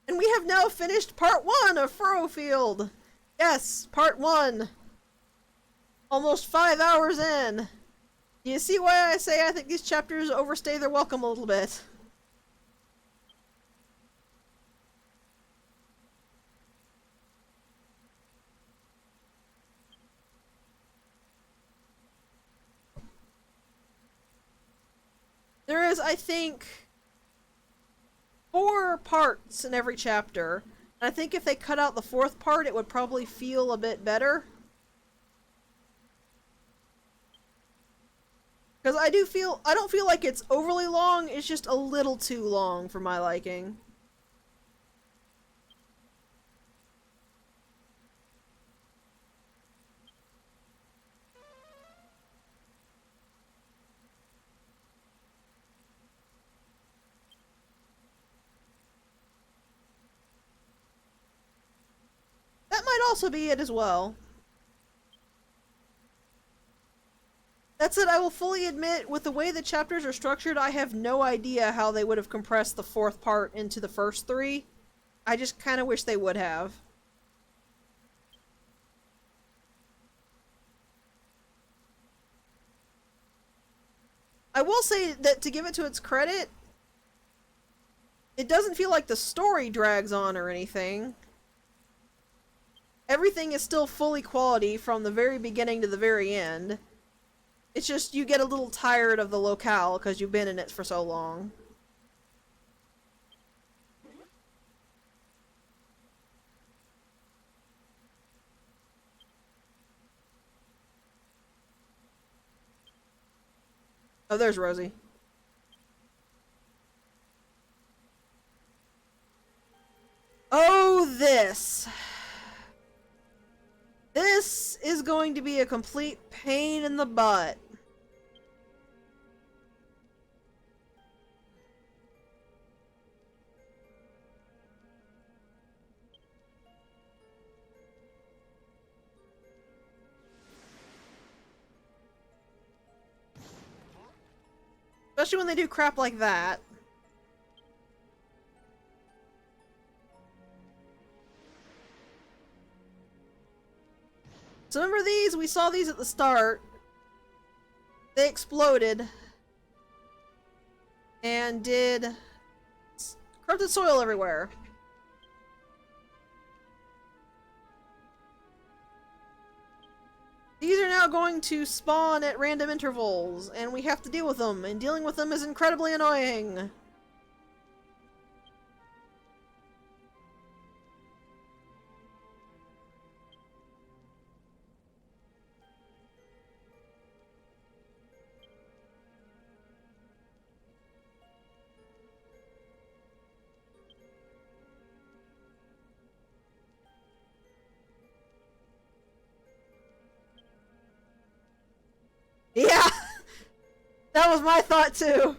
And we have now finished part 1 of Furrowfield! Yes, part 1! Almost 5 hours in! Do you see why I say I think these chapters overstay their welcome a little bit? There is, I think, 4 parts in every chapter. And I think if they cut out the 4th part, it would probably feel a bit better. Because I don't feel like it's overly long, it's just a little too long for my liking. That might also be it as well. That said, I will fully admit, with the way the chapters are structured, I have no idea how they would have compressed the 4th part into the first 3. I just kind of wish they would have. I will say that, to give it to its credit, it doesn't feel like the story drags on or anything. Everything is still fully quality from the very beginning to the very end. It's just you get a little tired of the locale because you've been in it for so long. Oh, there's Rosie. Oh, this. This is going to be a complete pain in the butt. Especially when they do crap like that. So remember these? We saw these at the start. They exploded. And did corrupted soil everywhere. These are now going to spawn at random intervals, and we have to deal with them, and dealing with them is incredibly annoying. Yeah! That was my thought too!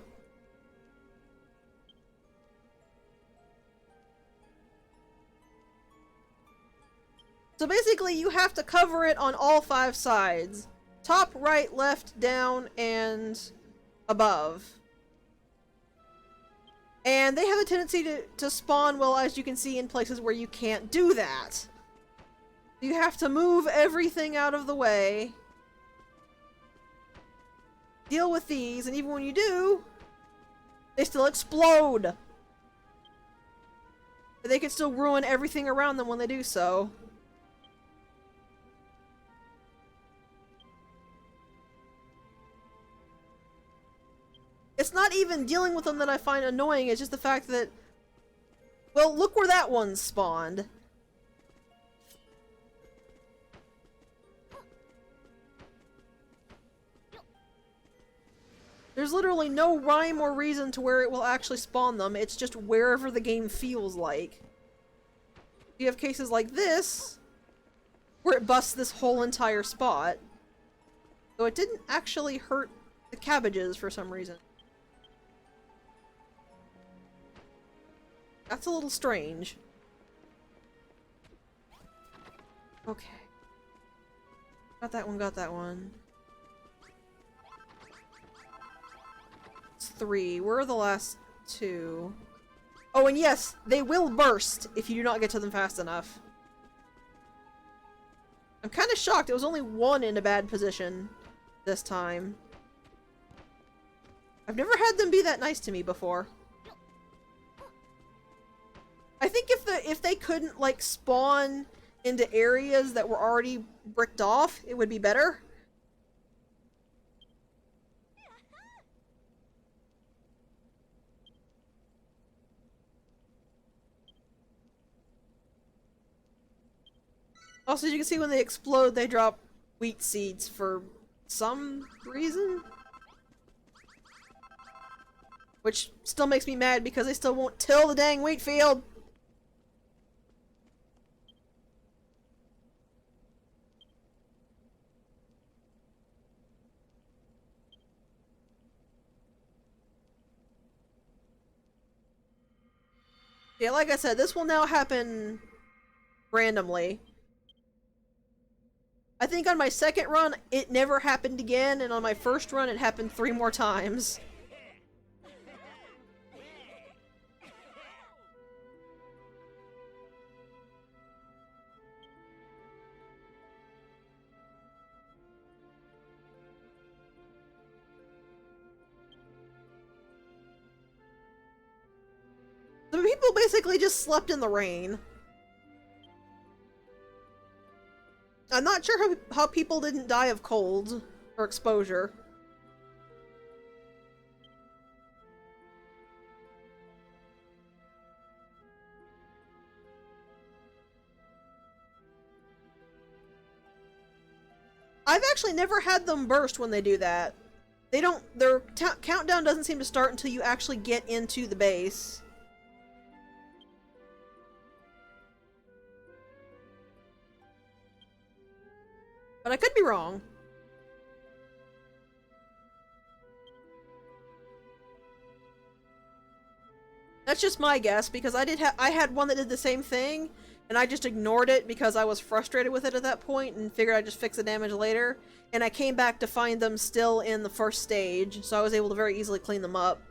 So basically you have to cover it on all 5 sides. Top, right, left, down, and above. And they have a tendency to spawn, well, as you can see, in places where you can't do that. You have to move everything out of the way. Deal with these, and even when you do, they still explode. But they can still ruin everything around them when they do so. It's not even dealing with them that I find annoying, it's just the fact that, well, look where that one spawned. There's literally no rhyme or reason to where it will actually spawn them, it's just wherever the game feels like. You have cases like this, where it busts this whole entire spot. So it didn't actually hurt the cabbages for some reason. That's a little strange. Okay. Got that one, got that one. It's 3. Where are the last 2? Oh, and yes, they will burst if you do not get to them fast enough. I'm kind of shocked it was only one in a bad position this time. I've never had them be that nice to me before. I think if they couldn't, like, spawn into areas that were already bricked off, it would be better. Also, as you can see, when they explode, they drop wheat seeds for some reason. Which still makes me mad because they still won't till the dang wheat field! Yeah, like I said, this will now happen randomly. I think on my second run, it never happened again, and on my first run, it happened 3 more times. The people basically just slept in the rain. I'm not sure how people didn't die of cold or exposure. I've actually never had them burst when they do that. They don't, their countdown doesn't seem to start until you actually get into the base. But I could be wrong. That's just my guess, because I had one that did the same thing, and I just ignored it because I was frustrated with it at that point and figured I'd just fix the damage later. And I came back to find them still in the first stage, so I was able to very easily clean them up.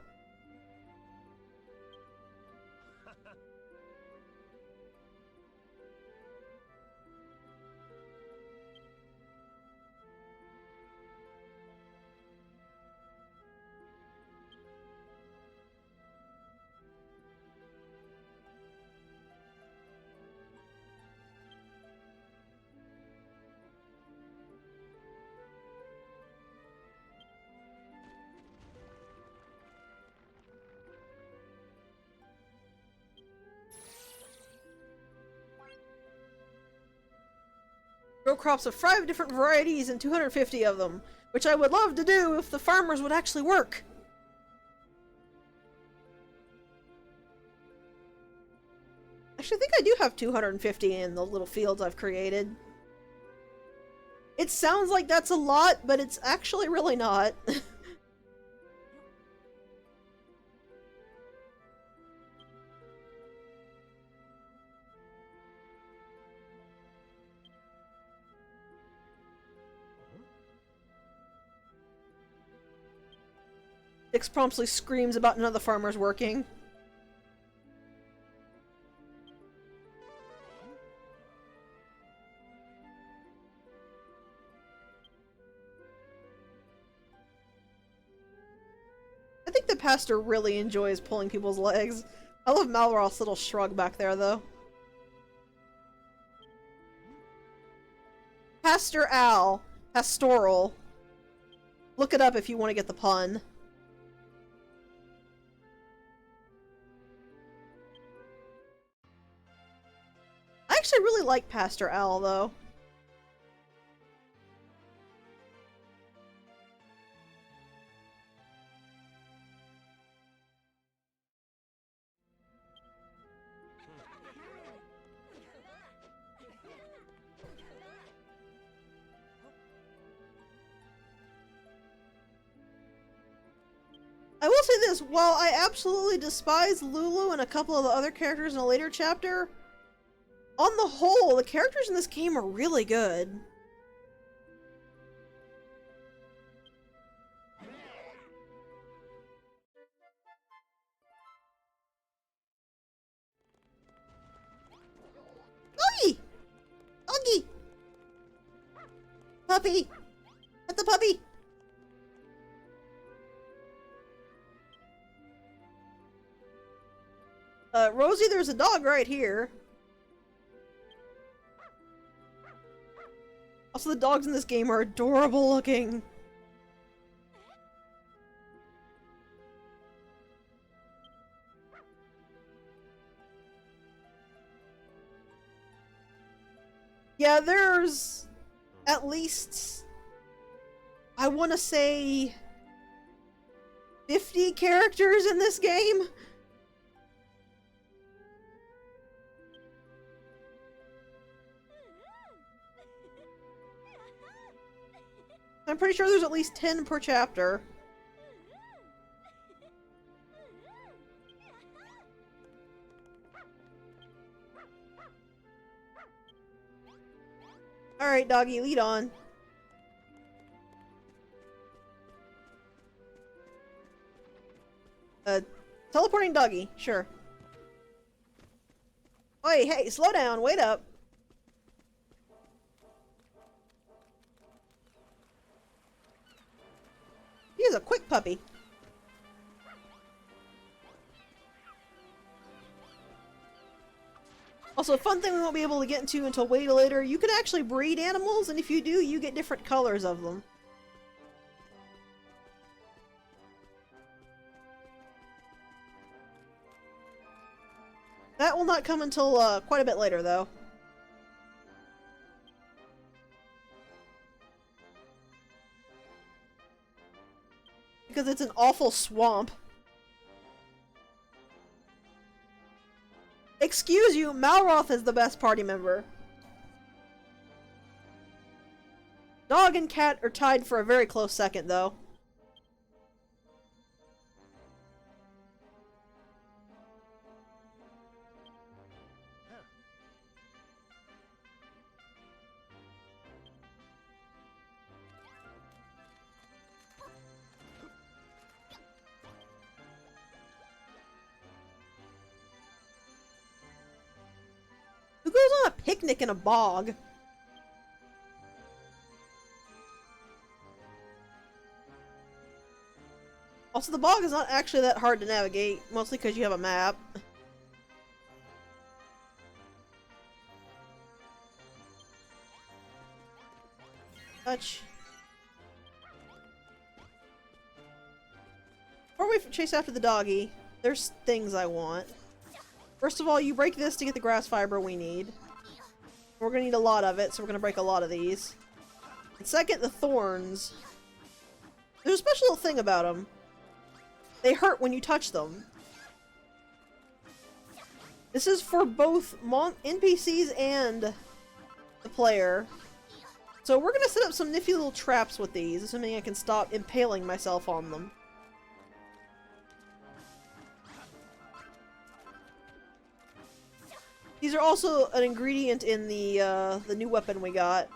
Grow crops of 5 different varieties and 250 of them, which I would love to do if the farmers would actually work. Actually, I think I do have 250 in the little fields I've created. It sounds like that's a lot, but it's actually really not. Dix promptly screams about none of the farmers working. I think the pastor really enjoys pulling people's legs. I love Malroth's little shrug back there, though. Pastor Al. Pastoral. Look it up if you want to get the pun. I actually really like Pastor Al, though. I will say this, while I absolutely despise Lulu and a couple of the other characters in a later chapter, on the whole, the characters in this game are really good. puppy! Pet the puppy! Rosie, there's a dog right here. Also, the dogs in this game are adorable looking. Yeah, there's at least, I want to say, 50 characters in this game. I'm pretty sure there's at least 10 per chapter. Alright, doggy, lead on. Teleporting doggy, sure. Oi, hey, slow down, wait up. He is a quick puppy. Also, a fun thing we won't be able to get into until way later, you can actually breed animals, and if you do, you get different colors of them. That will not come until quite a bit later, though. Because it's an awful swamp. Excuse you, Malroth is the best party member. Dog and cat are tied for a very close second, though. Who goes on a picnic in a bog? Also, the bog is not actually that hard to navigate, mostly because you have a map. Touch. Before we chase after the doggy, there's things I want. First of all, you break this to get the grass fiber we need. We're gonna need a lot of it, so we're gonna break a lot of these. And second, the thorns. There's a special little thing about them. They hurt when you touch them. This is for both NPCs and the player. So we're gonna set up some nifty little traps with these, assuming I can stop impaling myself on them. These are also an ingredient in the new weapon we got.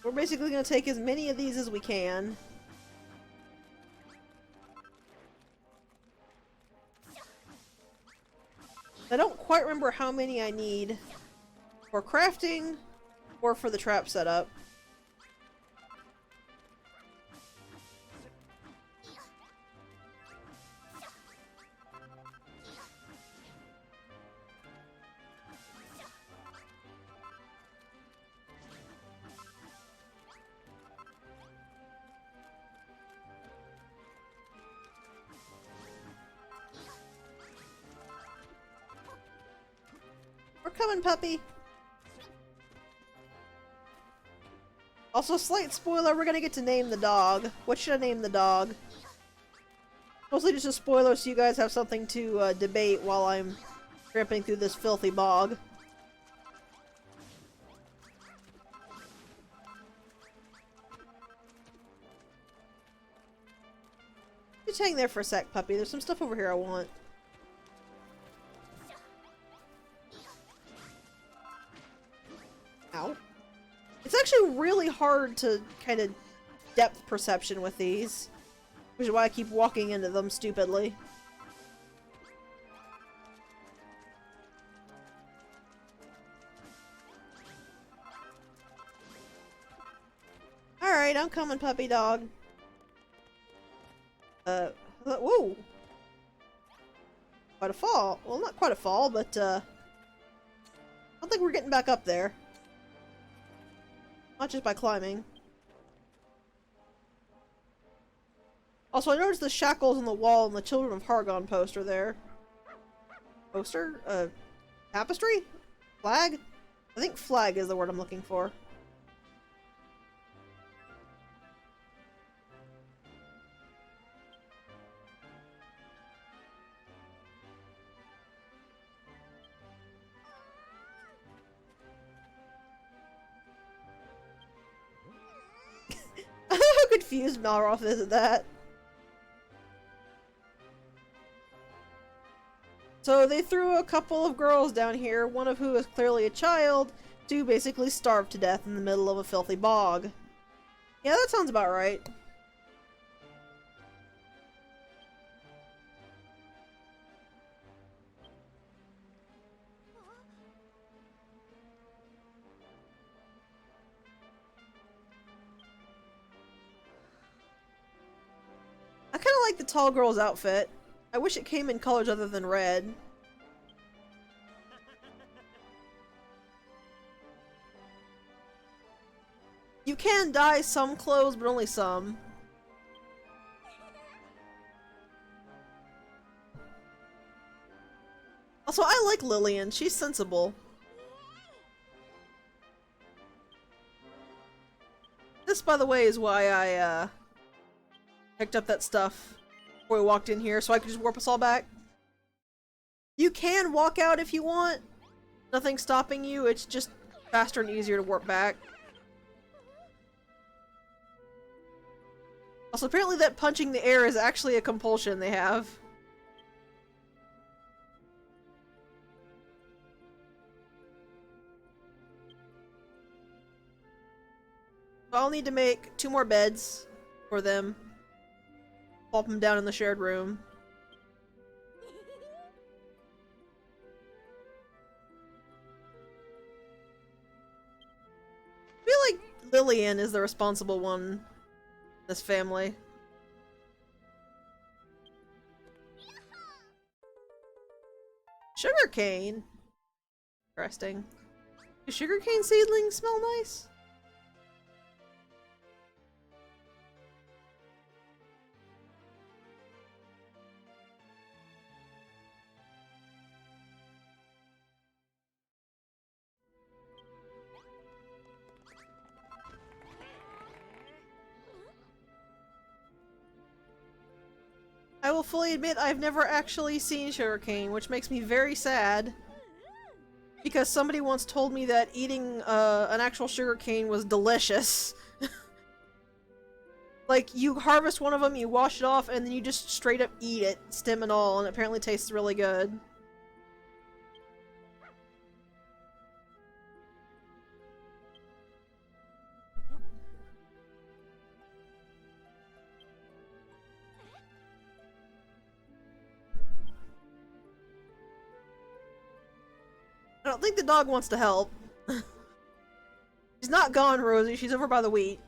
We're basically going to take as many of these as we can. I don't quite remember how many I need for crafting or for the trap setup. We're coming, puppy! Also, slight spoiler, we're gonna get to name the dog. What should I name the dog? Mostly just a spoiler so you guys have something to debate while I'm tramping through this filthy bog. Just hang there for a sec, puppy. There's some stuff over here I want. Ow. It's actually really hard to kind of depth perception with these, which is why I keep walking into them stupidly. Alright, I'm coming, puppy dog. Whoa! Quite a fall. Well, not quite a fall, but, I don't think we're getting back up there. Not just by climbing. Also, I noticed the shackles on the wall and the Children of Hargon poster there. Poster? Tapestry? Flag? I think flag is the word I'm looking for. How confused Malroth is at that. So they threw a couple of girls down here, one of who is clearly a child, to basically starve to death in the middle of a filthy bog. Yeah, that sounds about right. I kinda like the tall girl's outfit. I wish it came in colors other than red. You can dye some clothes, but only some. Also, I like Lillian. She's sensible. This, by the way, is why I, picked up that stuff before we walked in here, so I could just warp us all back. You can walk out if you want. Nothing's stopping you, it's just faster and easier to warp back. Also, apparently that punching the air is actually a compulsion they have. I'll need to make 2 more beds for them. Plop them down in the shared room. I feel like Lillian is the responsible one in this family. Sugarcane? Interesting. Do sugarcane seedlings smell nice? I will fully admit I've never actually seen sugarcane, which makes me very sad. Because somebody once told me that eating an actual sugarcane was delicious. Like, you harvest one of them, you wash it off, and then you just straight up eat it, stem and all, and it apparently tastes really good. I don't think the dog wants to help. She's not gone, Rosie. She's over by the wheat.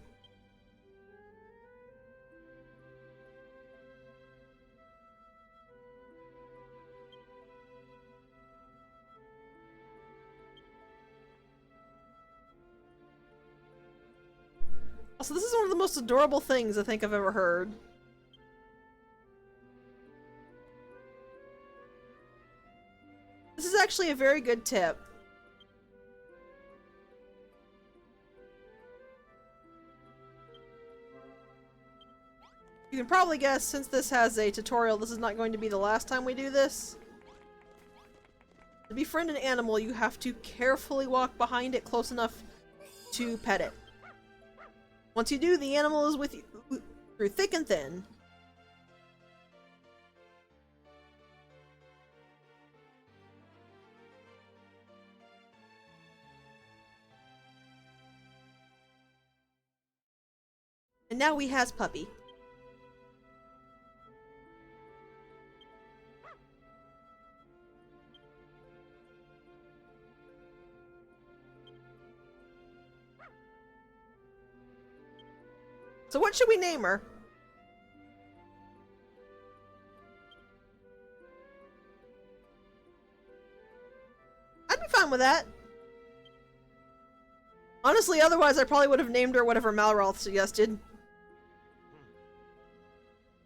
Also, this is one of the most adorable things I think I've ever heard. This is actually a very good tip. You can probably guess, since this has a tutorial, this is not going to be the last time we do this. To befriend an animal, you have to carefully walk behind it close enough to pet it. Once you do, the animal is with you through thick and thin. And now we has Puppy. So what should we name her? I'd be fine with that. Honestly, otherwise I probably would have named her whatever Malroth suggested.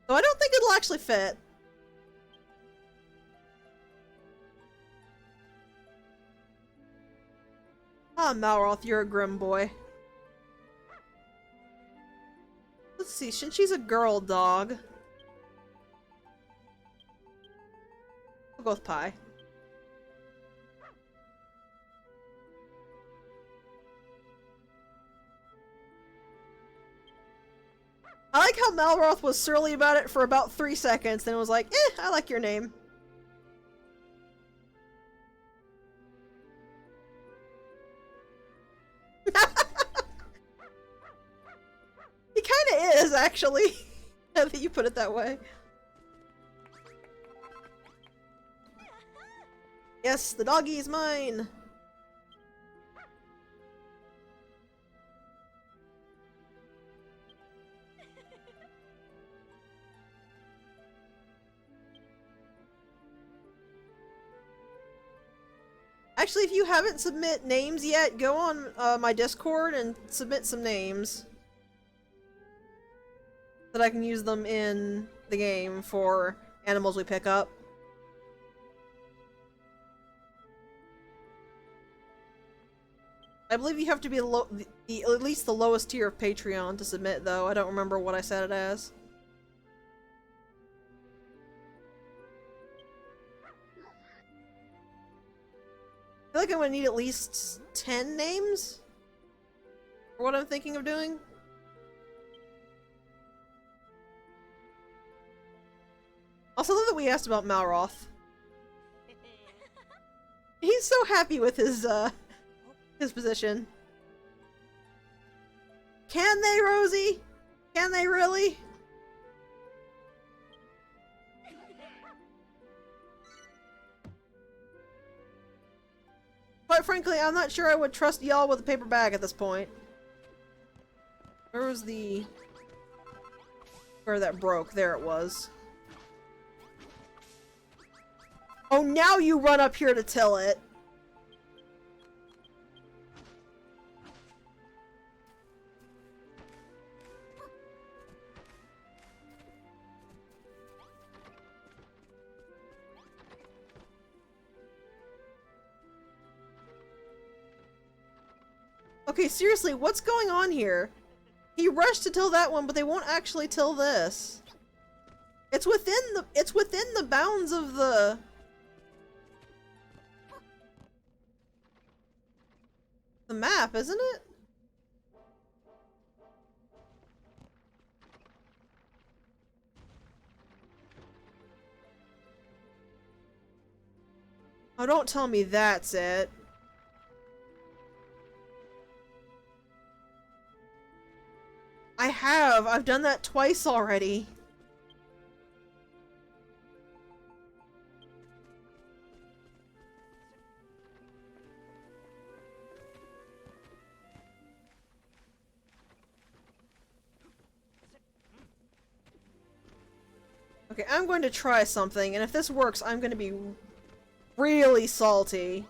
So I don't think it'll actually fit. Ah, Malroth, you're a grim boy. Let's see, since she's a girl dog, we'll go with Pie. I like how Malroth was surly about it for about 3 seconds, then was like, I like your name. He kinda is, actually, now that you put it that way. Yes, the doggy is mine! Actually, if you haven't submit names yet, go on my Discord and submit some names. So that I can use them in the game for animals we pick up. I believe you have to be at least the lowest tier of Patreon to submit, though. I don't remember what I set it as. I feel like I'm gonna need at least 10 names for what I'm thinking of doing. Also, love that we asked about Malroth. He's so happy with his position. Can they, Rosie? Can they really? Quite frankly, I'm not sure I would trust y'all with a paper bag at this point. Where was the... where that broke? There it was. Oh, now you run up here to till it. Okay, seriously, what's going on here? He rushed to till that one, but they won't actually till this. It's within the bounds of the map, isn't it? Oh, don't tell me that's it. I've done that twice already. Okay, I'm going to try something, and if this works, I'm going to be really salty.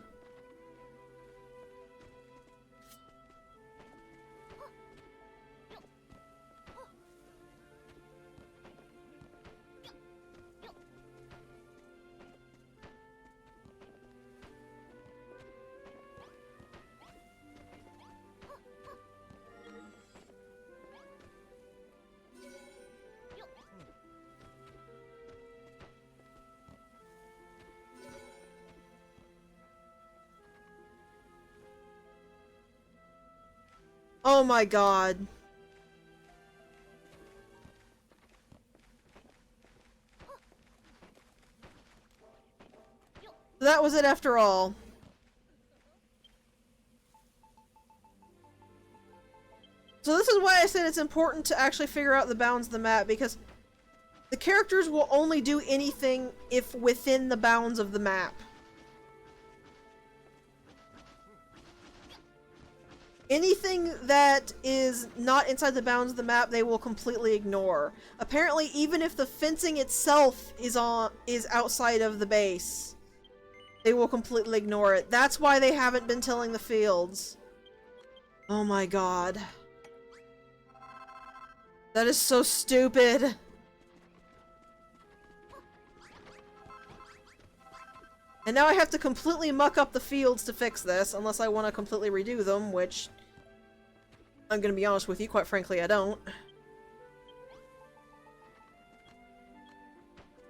Oh my god. That was it after all. So this is why I said it's important to actually figure out the bounds of the map, because the characters will only do anything if within the bounds of the map. Anything that is not inside the bounds of the map, they will completely ignore. Apparently, even if the fencing itself is outside of the base, they will completely ignore it. That's why they haven't been tilling the fields. Oh my god. That is so stupid. And now I have to completely muck up the fields to fix this, unless I want to completely redo them, which I'm gonna be honest with you, quite frankly, I don't.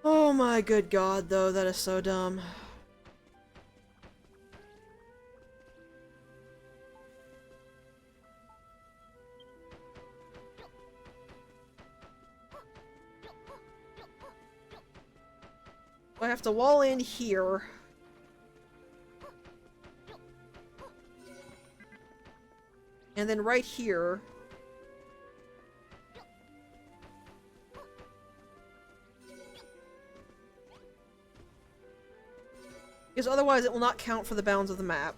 Oh my good god, though, that is so dumb. I have to wall in here. And then right here. Because otherwise it will not count for the bounds of the map.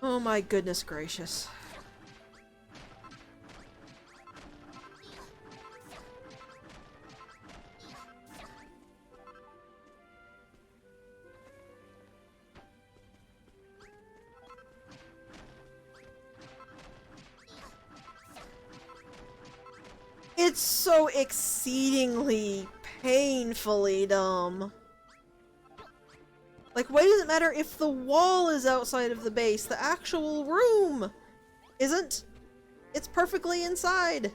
Oh my goodness gracious. It's so exceedingly, painfully dumb. Like, why does it matter if the wall is outside of the base? The actual room isn't. It's perfectly inside.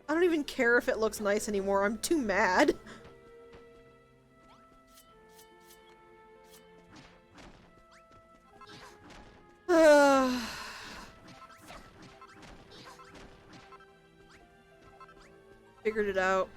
I don't even care if it looks nice anymore. I'm too mad. Figured it out.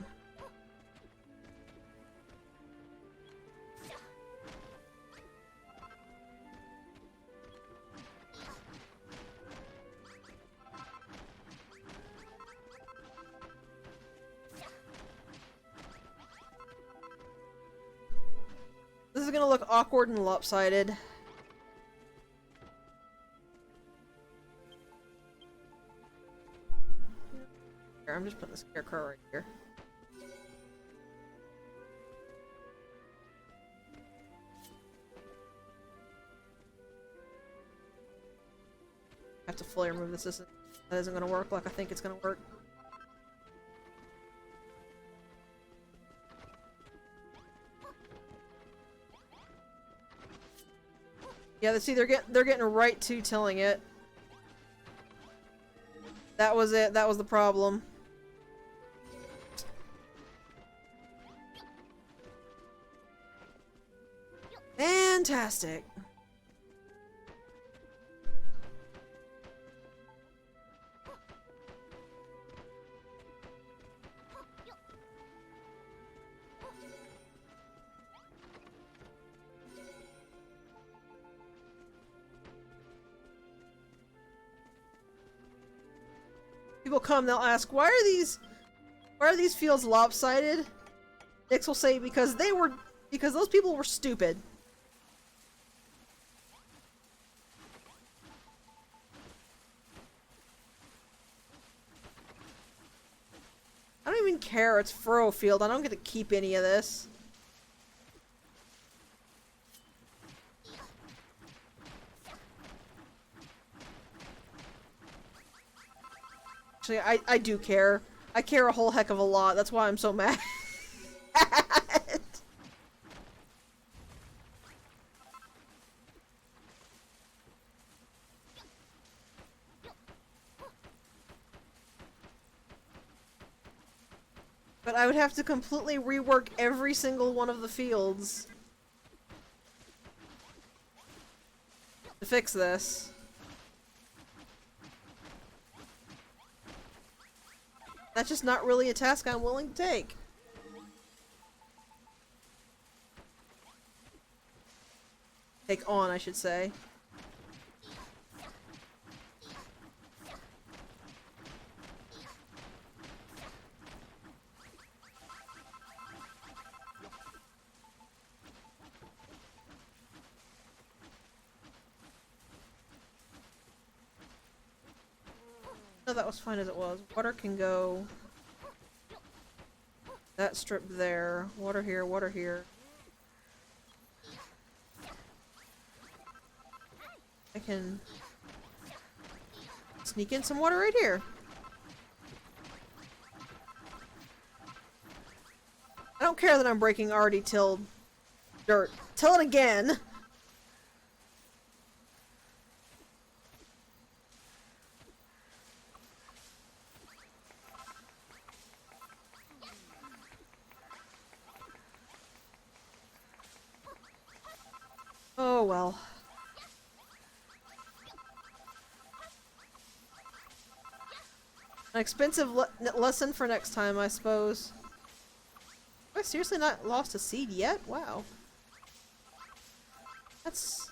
This is gonna look awkward and lopsided. Here, I'm just putting the scarecrow right here. I have to fully remove this. That isn't gonna work like I think it's gonna work. Yeah, see, they're getting right to tilling it. That was it. That was the problem. Fantastic. People come, they'll ask, why are these fields lopsided? Nyx will say, because those people were stupid. I don't even care, it's Furrowfield, I don't get to keep any of this. Actually, I do care. I care a whole heck of a lot, that's why I'm so mad. But I would have to completely rework every single one of the fields to fix this. That's just not really a task I'm willing to take. Take on, I should say. No, that was fine as it was. Water can go that strip there. Water here, water here. I can sneak in some water right here. I don't care that I'm breaking already tilled dirt. Till it again! Oh well. An expensive lesson for next time, I suppose. Have I seriously not lost a seed yet? Wow. That's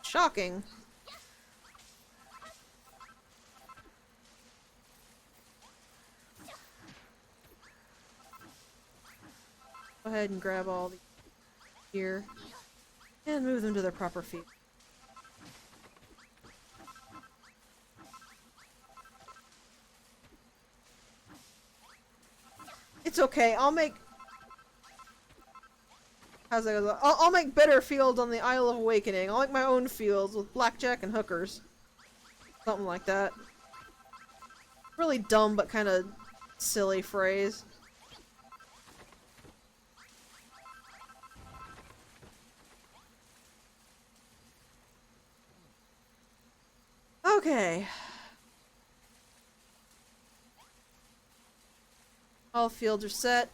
shocking. Go ahead and grab all the here and move them to their proper feet. It's okay. I'll make. How's that go? I'll make better fields on the Isle of Awakening. I'll make my own fields with blackjack and hookers. Something like that. Really dumb but kind of silly phrase. Okay. All fields are set.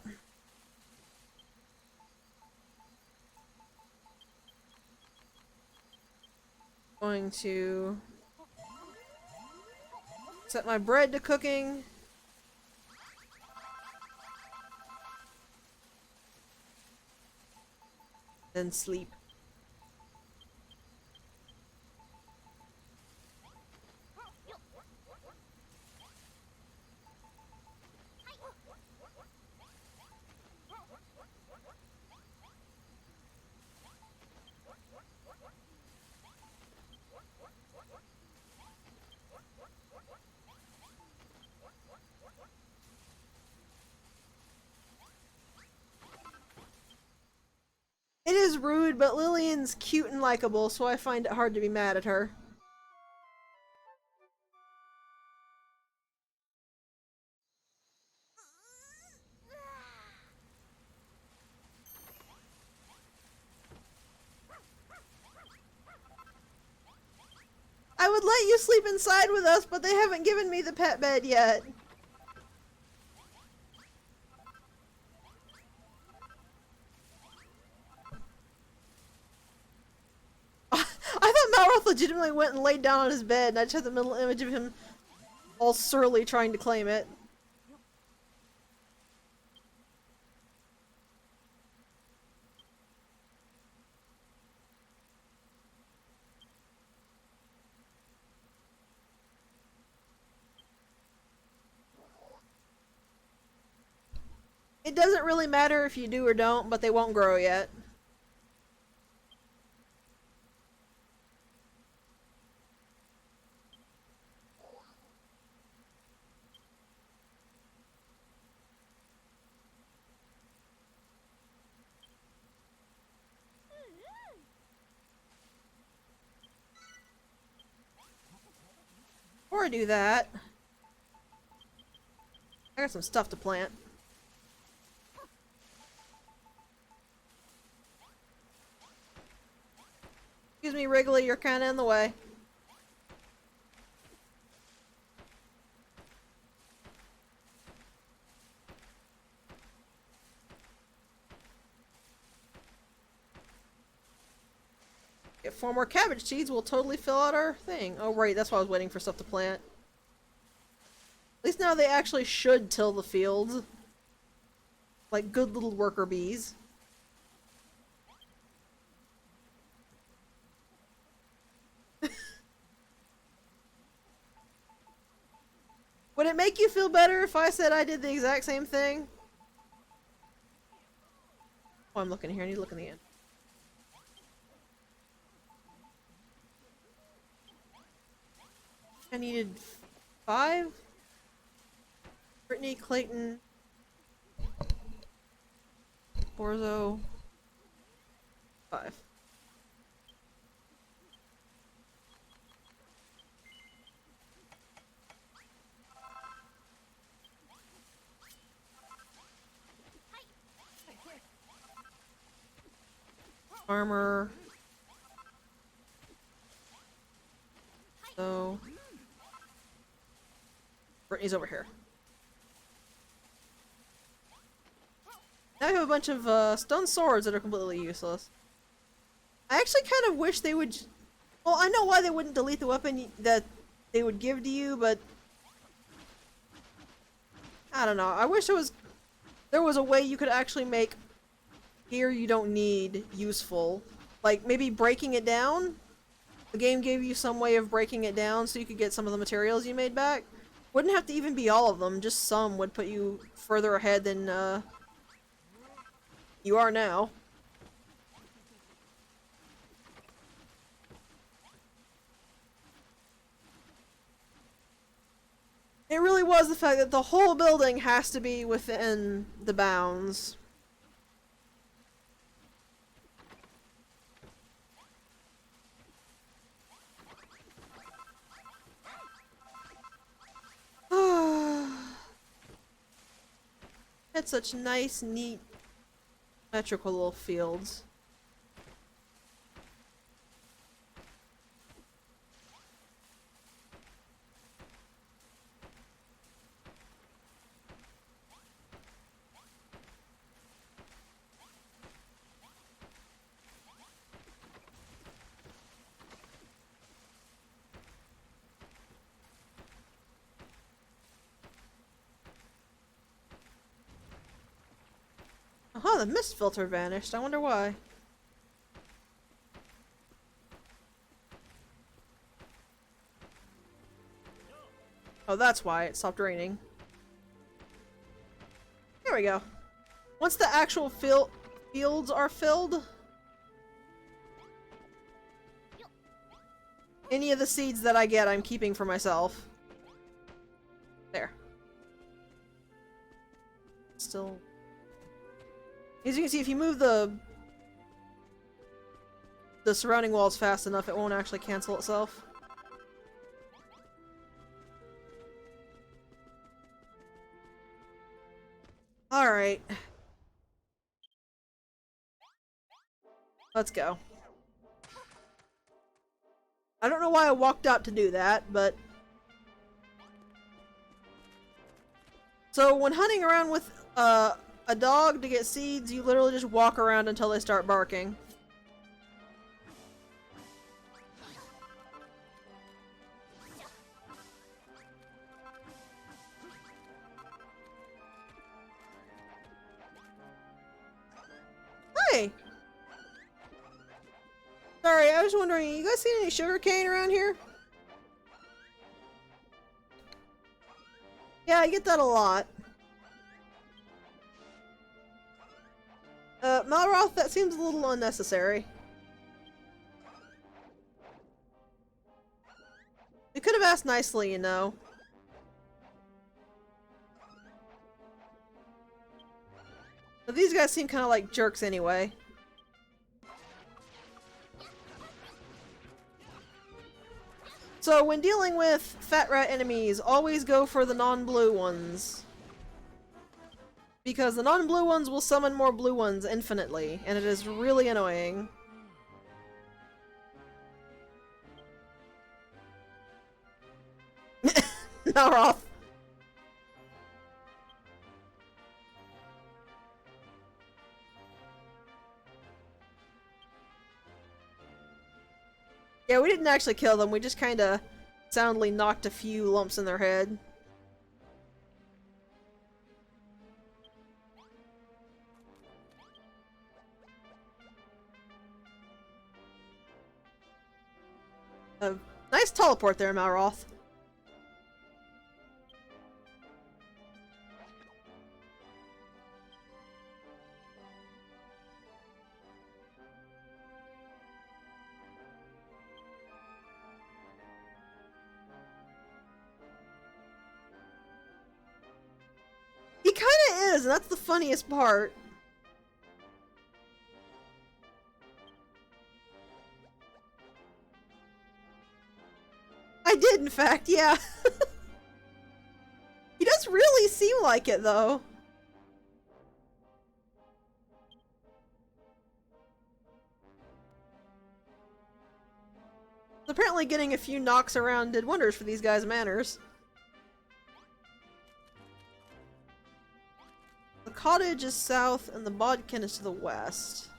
Going to set my bread to cooking. Then sleep. It is rude, but Lillian's cute and likable, so I find it hard to be mad at her. I would let you sleep inside with us, but they haven't given me the pet bed yet. I thought Malroth legitimately went and laid down on his bed, and I just had the middle image of him all surly trying to claim it. It doesn't really matter if you do or don't, but they won't grow yet. Before I do that, I got some stuff to plant. Excuse me, Wrigley, you're kinda in the way. Get 4 more cabbage seeds, we'll totally fill out our thing. Oh right, that's why I was waiting for stuff to plant. At least now they actually should till the fields. Like good little worker bees. Would it make you feel better if I said I did the exact same thing? Oh, I'm looking here. I need to look in the end. I needed 5? Brittany, Clayton, Borzo, 5. Armor. So Brittany's over here. Now I have a bunch of stone swords that are completely useless. I actually kind of wish they would. Well, I know why they wouldn't delete the weapon that they would give to you, but I don't know. I wish there was a way you could actually make gear you don't need useful. Like maybe breaking it down. The game gave you some way of breaking it down so you could get some of the materials you made back. Wouldn't have to even be all of them, just some would put you further ahead than you are now. It really was the fact that the whole building has to be within the bounds. Had such nice, neat, symmetrical little fields. Aha, the mist filter vanished. I wonder why. Oh, that's why it stopped raining. There we go. Once the actual fields are filled, any of the seeds that I get, I'm keeping for myself. There. Still. As you can see, if you move the surrounding walls fast enough, it won't actually cancel itself. Alright. Let's go. I don't know why I walked out to do that, but... So, when hunting around with a dog to get seeds, you literally just walk around until they start barking. Hey! Sorry, I was wondering, you guys seen any sugarcane around here? Yeah, I get that a lot. Malroth, that seems a little unnecessary. We could have asked nicely, you know. But these guys seem kind of like jerks anyway. So when dealing with fat rat enemies, always go for the non-blue ones. Because the non-blue ones will summon more blue ones infinitely, and it is really annoying. Malroth. Yeah, we didn't actually kill them, we just kinda soundly knocked a few lumps in their head. Nice teleport there, Malroth. is, and that's the funniest part. I did, in fact, yeah. He does really seem like it, though. Apparently getting a few knocks around did wonders for these guys' manners. The cottage is south and the bodkin is to the west.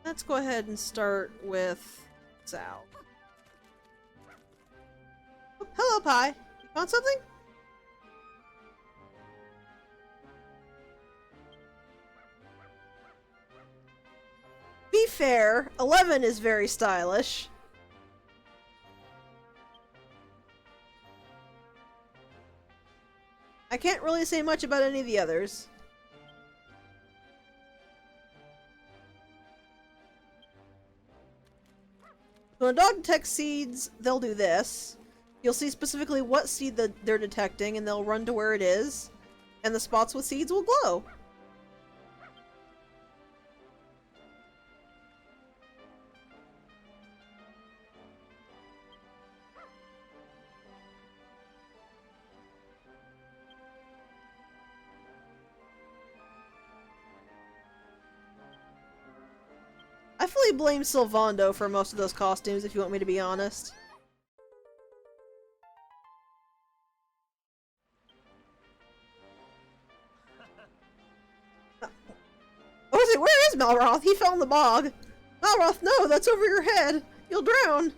Let's go ahead and start with south. Oh, hello, Pie. You found something? Be fair, 11 is very stylish. I can't really say much about any of the others. When a dog detects seeds, they'll do this. You'll see specifically what seed that they're detecting, and they'll run to where it is, and the spots with seeds will glow. I fully blame Sylvando for most of those costumes, if you want me to be honest. Oh, where is Malroth? He fell in the bog. Malroth, no, that's over your head. You'll drown.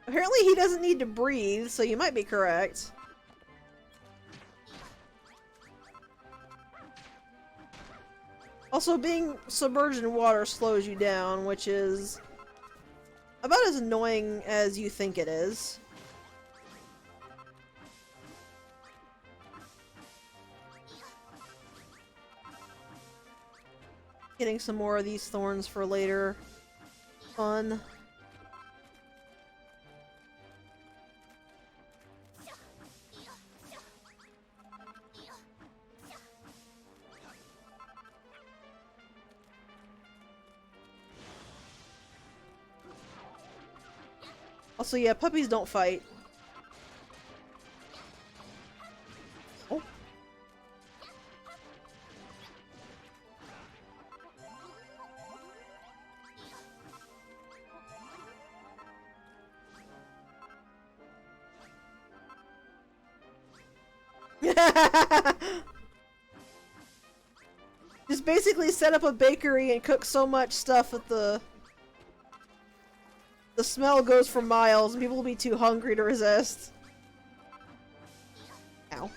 Apparently he doesn't need to breathe, so you might be correct. Also, being submerged in water slows you down, which is about as annoying as you think it is. Getting some more of these thorns for later fun. Also, yeah, puppies don't fight. Oh. Just basically set up a bakery and cook so much stuff that the smell goes for miles and people will be too hungry to resist. Ow.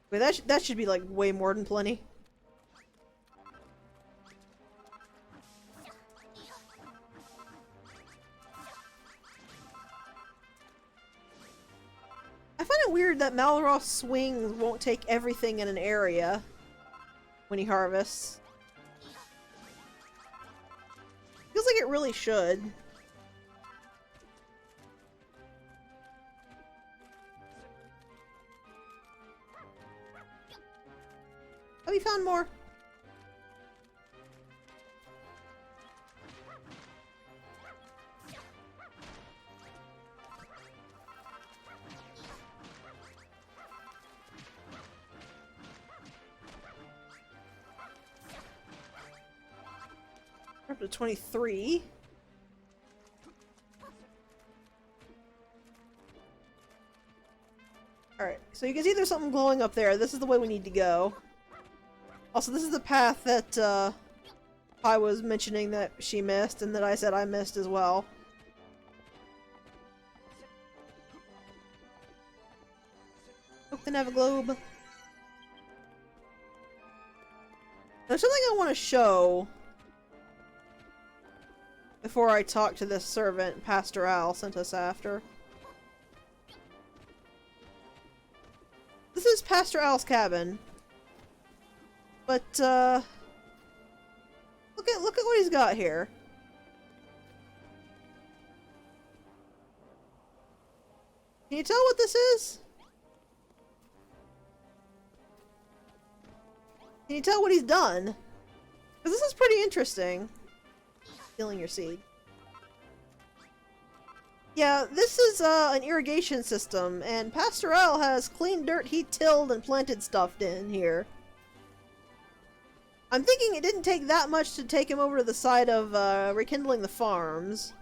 Wait, that should be like way more than plenty. I find it weird that Malroth's swings won't take everything in an area when he harvests. Feels like it really should. Have you found more? Up to 23. Alright, so you can see there's something glowing up there. This is the way we need to go. Also, this is the path that I was mentioning that she missed and that I said I missed as well. Hope the Naviglobe. There's something I want to show. before I talk to this servant Pastor Al sent us after. This is Pastor Al's cabin. But, look at what he's got here. Can you tell what this is? Can you tell what he's done? Because this is pretty interesting. Stealing your seed. Yeah, this is an irrigation system, and Pastor Al has clean dirt he tilled and planted stuff in here. I'm thinking it didn't take that much to take him over to the side of rekindling the farms.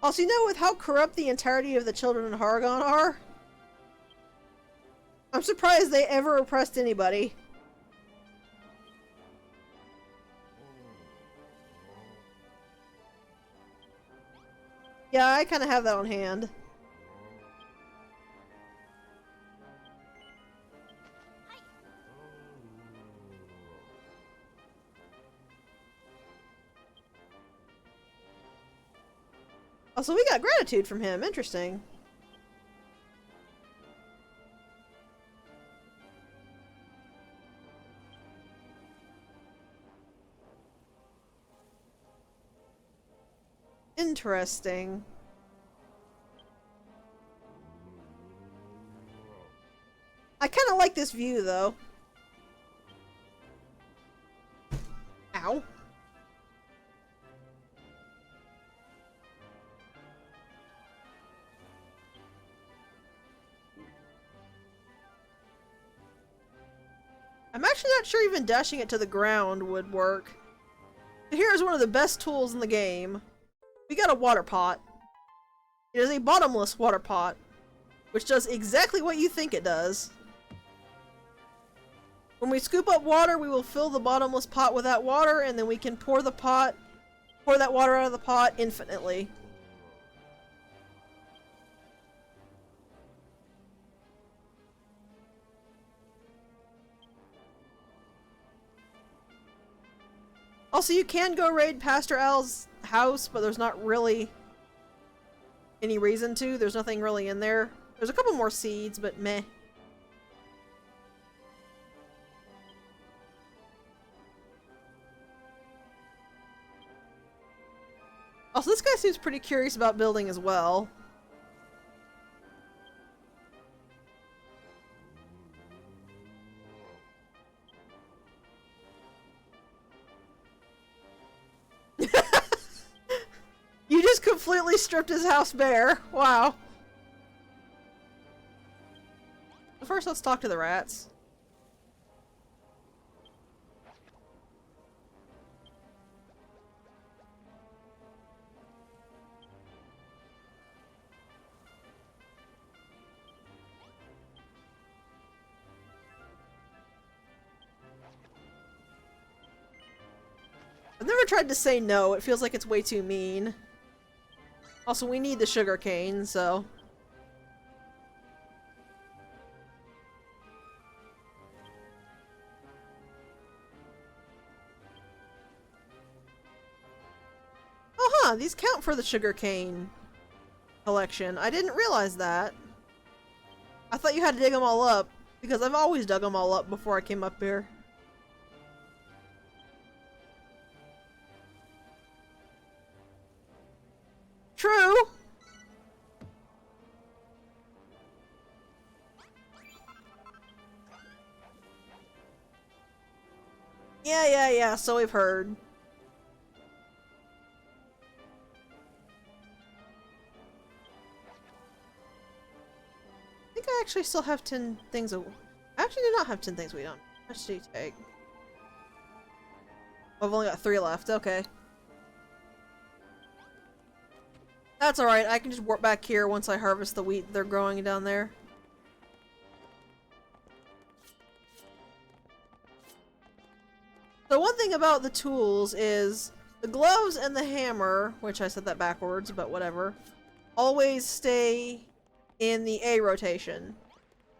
Also, you know, with how corrupt the entirety of the children in Hargon are, I'm surprised they ever oppressed anybody. Yeah, I kind of have that on hand. Also, we got gratitude from him. Interesting. Interesting. I kind of like this view, though. Ow. I'm actually not sure even dashing it to the ground would work. Here is one of the best tools in the game. We got a water pot. It is a bottomless water pot, which does exactly what you think it does. When we scoop up water, we will fill the bottomless pot with that water, and then we can pour that water out of the pot infinitely. Also, you can go raid Pastor Al's house, but there's not really any reason to. There's nothing really in there. There's a couple more seeds, but meh. Also, this guy seems pretty curious about building as well. You just completely stripped his house bare. Wow. First, let's talk to the rats. I've never tried to say no. It feels like it's way too mean. Also, we need the sugar cane, so... Oh, huh, these count for the sugar cane collection. I didn't realize that. I thought you had to dig them all up, because I've always dug them all up before I came up here. True! Yeah, so we've heard. I think I actually still have 10 things. I actually do not have 10 things we don't. How much do you take? I've only got 3 left, okay. That's alright, I can just warp back here once I harvest the wheat they're growing down there. The one thing about the tools is the gloves and the hammer, which I said that backwards, but whatever, always stay in the A rotation.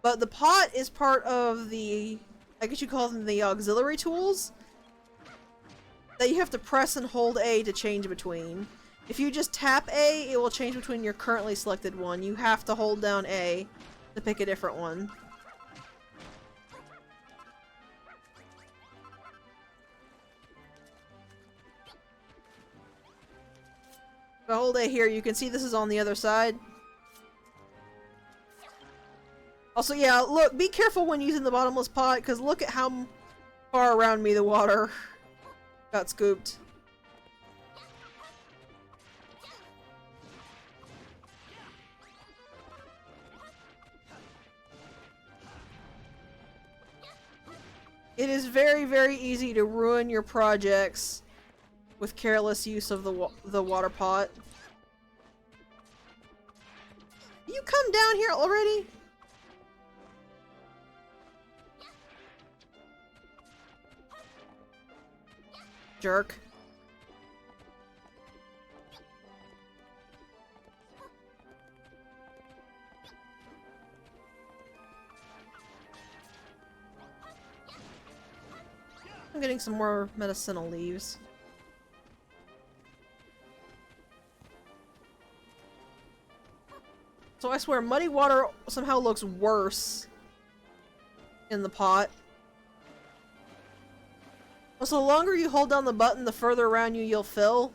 But the pot is part of the, I guess you call them the auxiliary tools, that you have to press and hold A to change between. If you just tap A, it will change between your currently selected one. You have to hold down A to pick a different one. If I hold A here, you can see this is on the other side. Also, yeah, look, be careful when using the bottomless pot, because look at how far around me the water got scooped. It is very, very easy to ruin your projects with careless use of the water pot. You come down here already? Jerk. I'm getting some more medicinal leaves. So I swear, muddy water somehow looks worse in the pot. Also, the longer you hold down the button, the further around you you'll fill.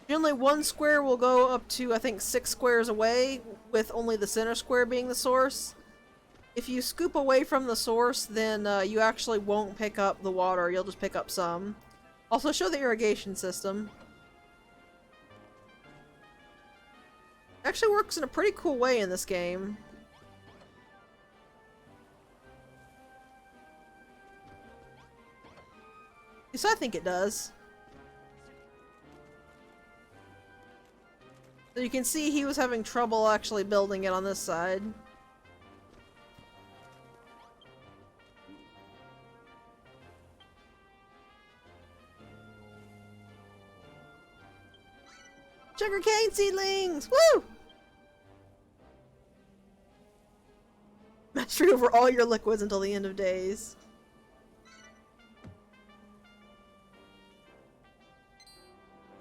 Generally, one square will go up to, I think, 6 squares away, with only the center square being the source. If you scoop away from the source, then you actually won't pick up the water, you'll just pick up some. Also, show the irrigation system. It actually works in a pretty cool way in this game. Yes, I think it does. So you can see he was having trouble actually building it on this side. Sugarcane seedlings! Woo! Mastery over all your liquids until the end of days.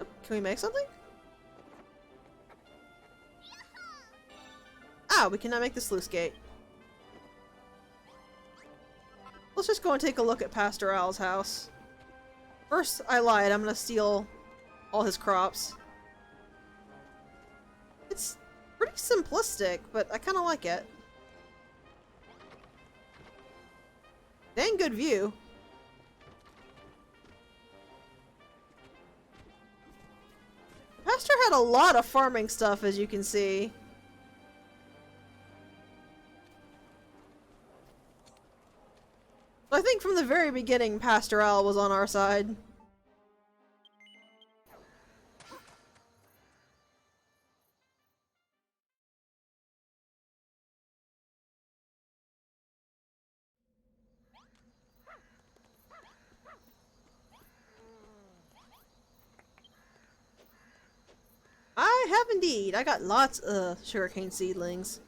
Oh, can we make something? Ah, we cannot make the sluice gate. Let's just go and take a look at Pastor Al's house. First, I lied. I'm gonna steal all his crops. It's pretty simplistic, but I kind of like it. Dang good view. Pastor had a lot of farming stuff, as you can see. I think from the very beginning, Pastor Al was on our side. I have indeed. I got lots of sugarcane seedlings.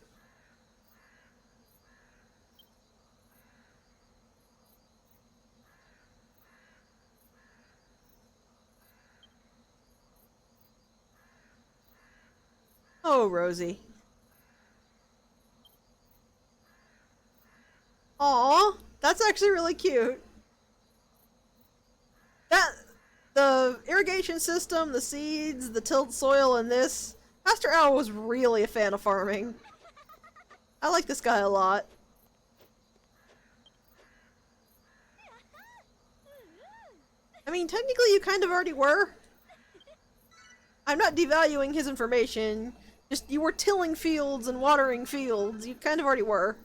Oh, Rosie. Aw, that's actually really cute. The irrigation system, the seeds, the tilled soil, and this. Pastor Al was really a fan of farming. I like this guy a lot. I mean, technically you kind of already were. I'm not devaluing his information. Just, you were tilling fields and watering fields. You kind of already were.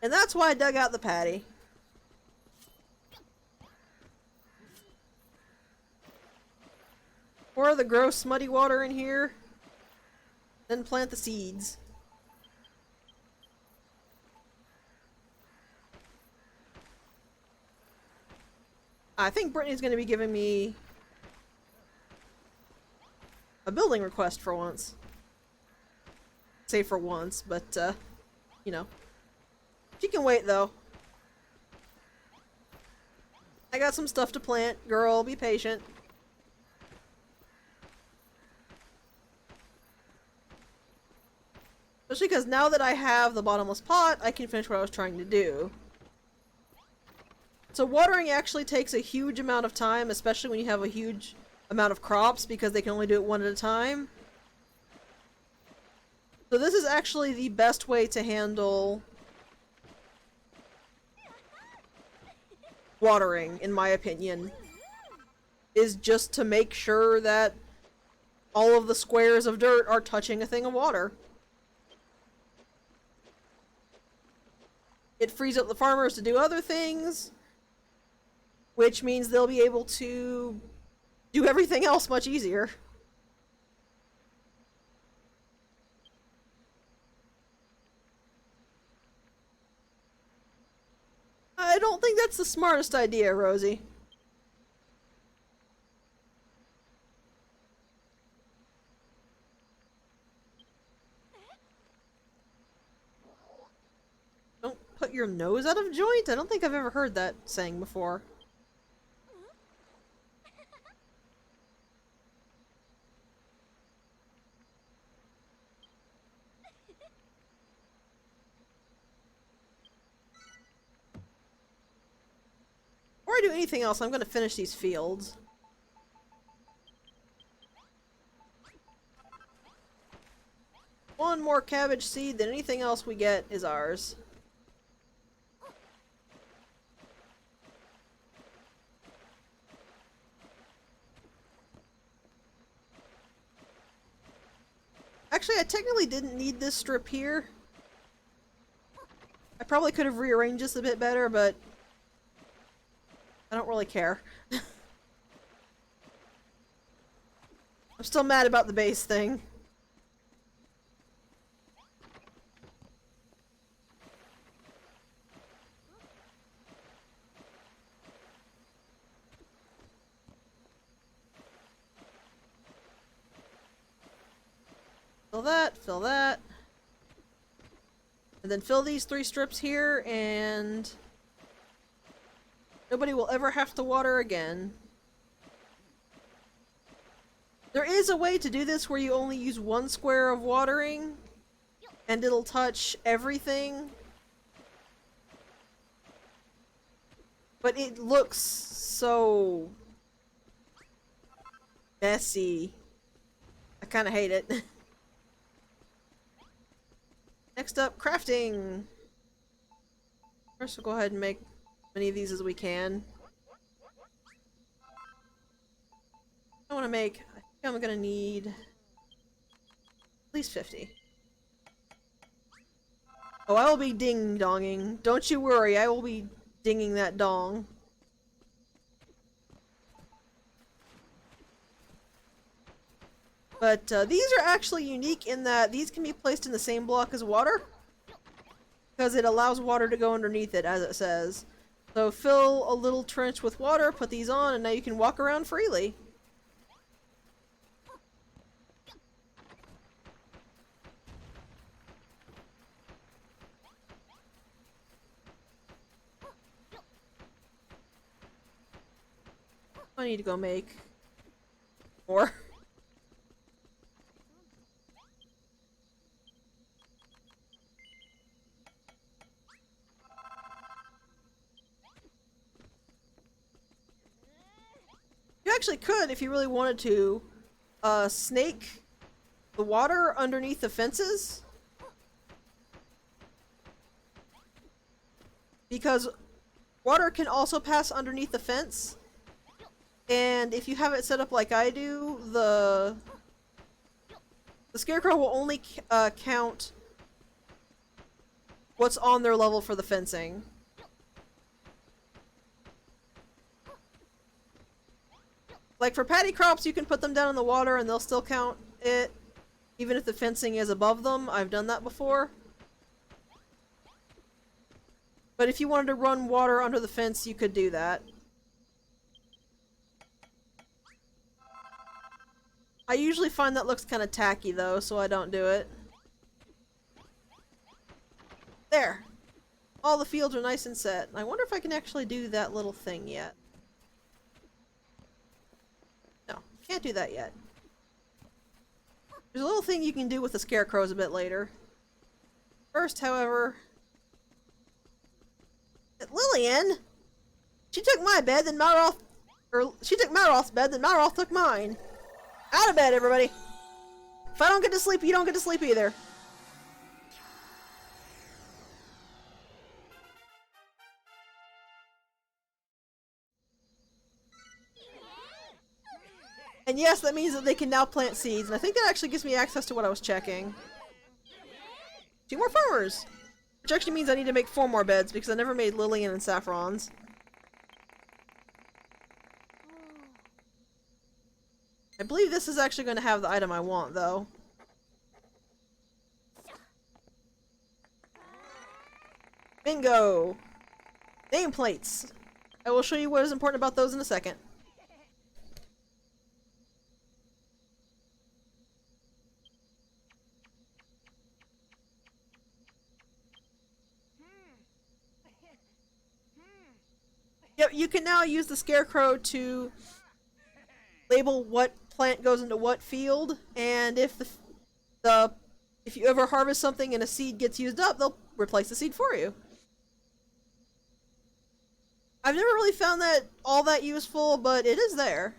And that's why I dug out the patty. Pour the gross, smutty water in here. Then plant the seeds. I think Brittany's going to be giving me a building request for once. Say for once, but, you know. She can wait, though. I got some stuff to plant. Girl, be patient. Especially because now that I have the bottomless pot, I can finish what I was trying to do. So watering actually takes a huge amount of time, especially when you have a huge amount of crops, because they can only do it one at a time. So this is actually the best way to handle watering, in my opinion, is just to make sure that all of the squares of dirt are touching a thing of water. It frees up the farmers to do other things, which means they'll be able to do everything else much easier. I don't think that's the smartest idea, Rosie. Don't put your nose out of joint? I don't think I've ever heard that saying before. Before I do anything else, I'm going to finish these fields. One more cabbage seed, then anything else we get is ours. Actually, I technically didn't need this strip here. I probably could have rearranged this a bit better, but I don't really care. I'm still mad about the base thing. Fill that. And then fill these 3 strips here, and nobody will ever have to water again. There is a way to do this where you only use 1 square of watering, and it'll touch everything. But it looks so messy. I kind of hate it. Next up, crafting! First we'll go ahead and make as many of these as we can. I want to make, I think I'm gonna need at least 50. Oh, I will be ding-donging. Don't you worry, I will be dinging that dong. But these are actually unique in that these can be placed in the same block as water, because it allows water to go underneath it, as it says. So fill a little trench with water, put these on, and now you can walk around freely. I need to go make more. You actually could, if you really wanted to, snake the water underneath the fences. Because water can also pass underneath the fence. And if you have it set up like I do, the scarecrow will only count what's on their level for the fencing. Like for patty crops, you can put them down in the water and they'll still count it, even if the fencing is above them. I've done that before. But if you wanted to run water under the fence, you could do that. I usually find that looks kind of tacky though, so I don't do it. There! All the fields are nice and set. I wonder if I can actually do that little thing yet. No, can't do that yet. There's a little thing you can do with the scarecrows a bit later. First, however... Lillian! She took my bed, then Malroth... Or, she took Malroth's bed, then Malroth took mine. Out of bed, everybody! If I don't get to sleep, you don't get to sleep either. And yes, that means that they can now plant seeds, and I think that actually gives me access to what I was checking. 2 more farmers! Which actually means I need to make 4 more beds, because I never made Lillian and Saffron's. I believe this is actually going to have the item I want, though. Bingo! Nameplates! I will show you what is important about those in a second. Yep, you can now use the scarecrow to label what plant goes into what field, and if if you ever harvest something and a seed gets used up, they'll replace the seed for you. I've never really found that all that useful, but it is there.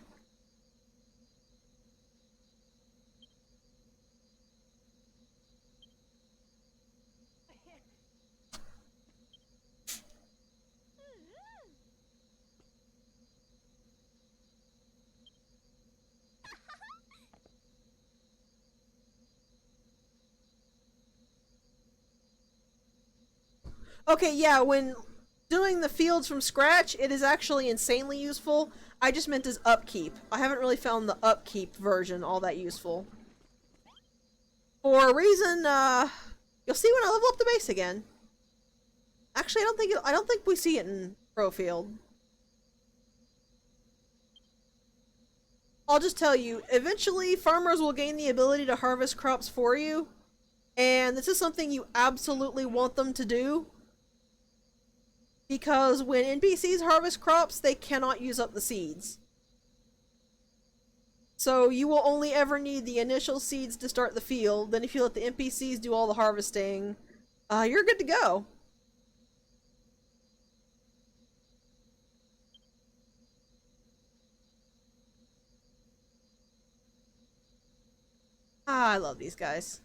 Okay, yeah, when doing the fields from scratch, it is actually insanely useful. I just meant as upkeep. I haven't really found the upkeep version all that useful. For a reason, you'll see when I level up the base again. Actually, I don't think we see it in Furrowfield. I'll just tell you, eventually farmers will gain the ability to harvest crops for you, and this is something you absolutely want them to do. Because when NPCs harvest crops, they cannot use up the seeds. So you will only ever need the initial seeds to start the field, then if you let the NPCs do all the harvesting, you're good to go. I love these guys.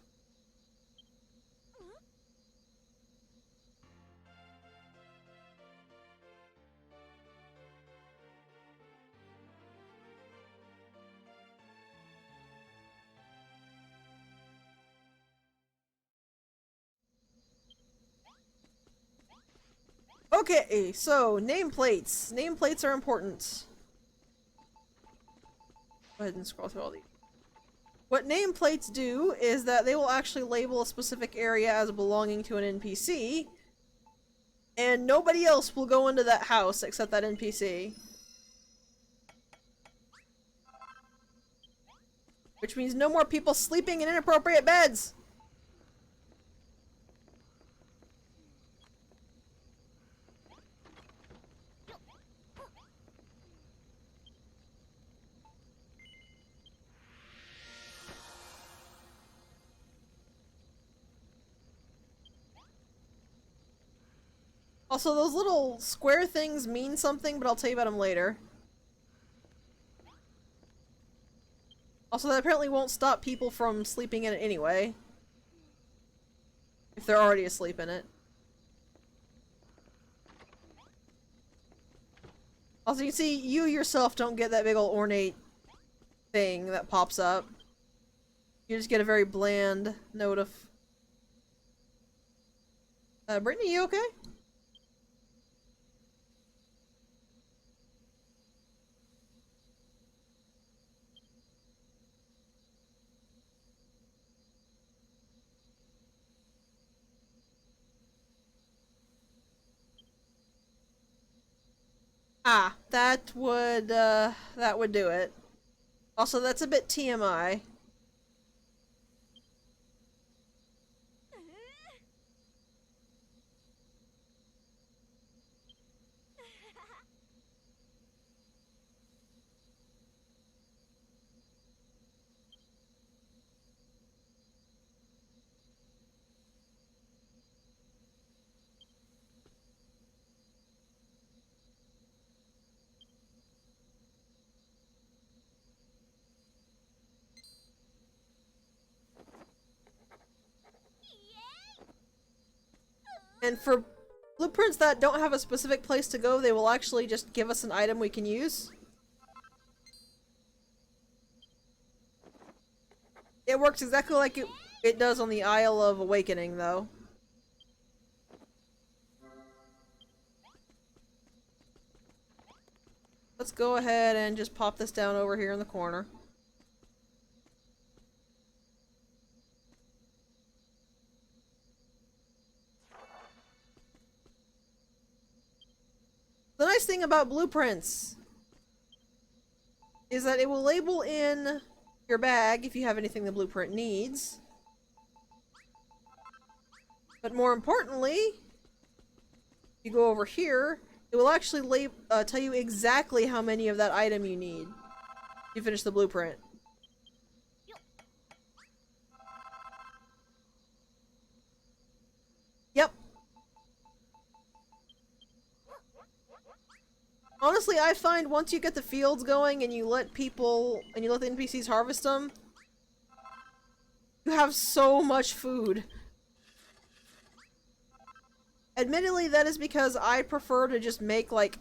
Okay, so nameplates. Nameplates are important. Go ahead and scroll through all these. What nameplates do is that they will actually label a specific area as belonging to an NPC, and nobody else will go into that house except that NPC. Which means no more people sleeping in inappropriate beds! Also, those little square things mean something, but I'll tell you about them later. Also, that apparently won't stop people from sleeping in it anyway. If they're already asleep in it. Also, you can see, you yourself don't get that big ol' ornate thing that pops up. You just get a very bland note of... Brittany, you okay? Ah, that would do it. Also, that's a bit TMI. And for blueprints that don't have a specific place to go, they will actually just give us an item we can use. It works exactly like it does on the Isle of Awakening, though. Let's go ahead and just pop this down over here in the corner. The nice thing about blueprints is that it will label in your bag if you have anything the blueprint needs. But more importantly, if you go over here, it will actually tell you exactly how many of that item you need. You finish the blueprint. Yep. Honestly, I find once you get the fields going and you let the NPCs harvest them, you have so much food. Admittedly, that is because I prefer to just make like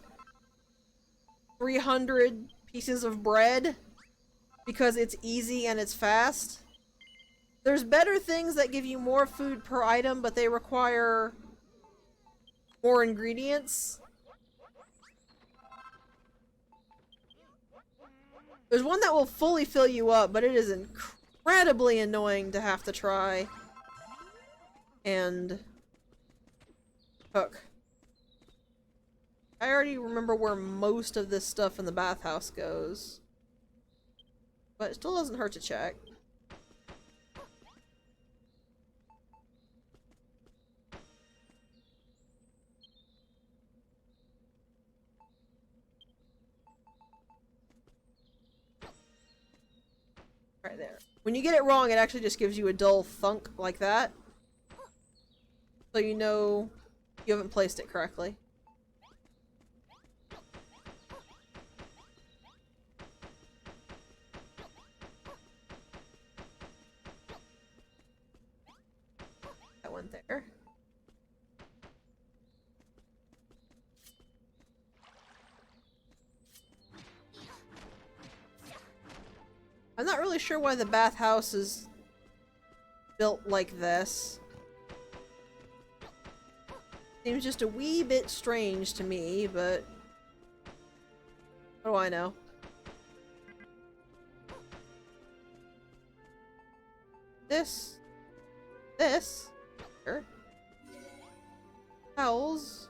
300 pieces of bread because it's easy and it's fast. There's better things that give you more food per item, but they require more ingredients. There's one that will fully fill you up, but it is incredibly annoying to have to try and cook. I already remember where most of this stuff in the bathhouse goes, but it still doesn't hurt to check. Right there. When you get it wrong, it actually just gives you a dull thunk like that. So you know you haven't placed it correctly. That went there. I'm not really sure why the bathhouse is built like this. Seems just a wee bit strange to me, but what do I know? This, here, towels,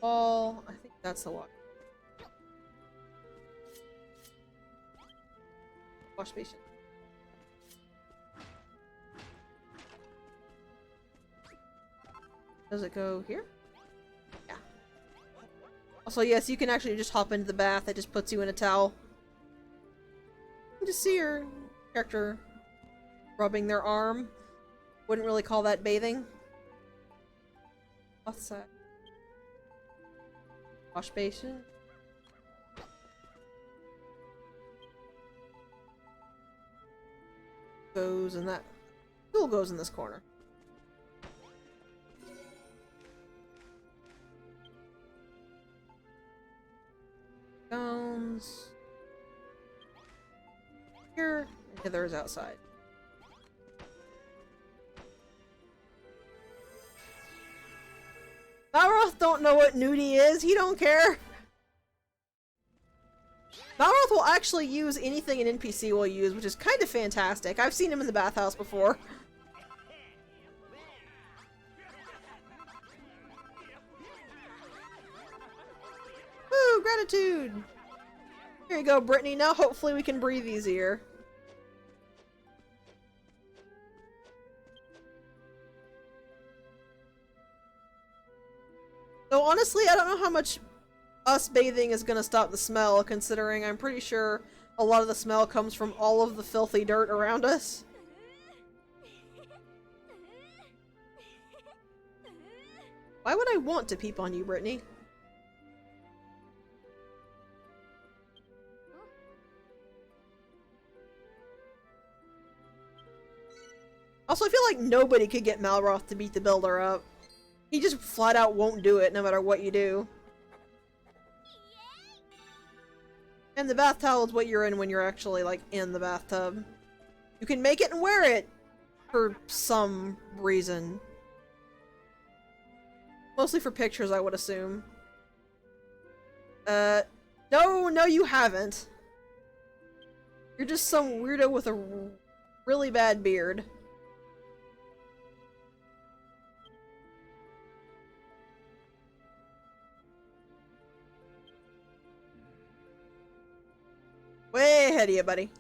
all. I think that's the one. Wash basin. Does it go here? Yeah. Also, yes, you can actually just hop into the bath. It just puts you in a towel. You just see your character rubbing their arm. Wouldn't really call that bathing. What's that? Wash basin. Goes in that. Still goes in this corner. Stones. Here. And Hither's outside. Malroth don't know what nudie is. He don't care. Malroth will actually use anything an NPC will use, which is kind of fantastic. I've seen him in the bathhouse before. Woo, gratitude! Here you go, Brittany. Now hopefully we can breathe easier. So honestly, I don't know how much us bathing is gonna stop the smell, considering I'm pretty sure a lot of the smell comes from all of the filthy dirt around us. Why would I want to peep on you, Brittany? Also, I feel like nobody could get Malroth to beat the Builder up. He just flat out won't do it no matter what you do. And the bath towel is what you're in when you're actually, like, in the bathtub. You can make it and wear it! For some reason. Mostly for pictures, I would assume. No, you haven't. You're just some weirdo with a really bad beard. Way ahead of you, buddy.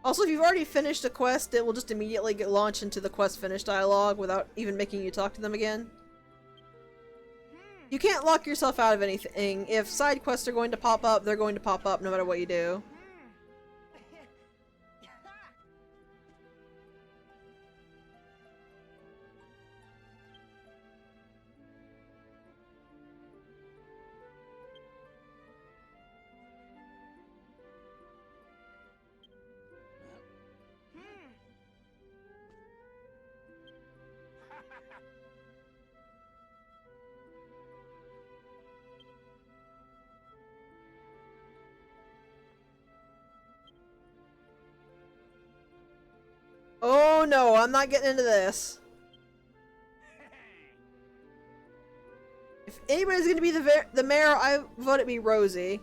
Also, if you've already finished a quest, it will just immediately get launched into the quest finish dialogue without even making you talk to them again. You can't lock yourself out of anything. If side quests are going to pop up, they're going to pop up no matter what you do. Oh no, I'm not getting into this. If anybody's gonna be the mayor, I vote it be Rosie.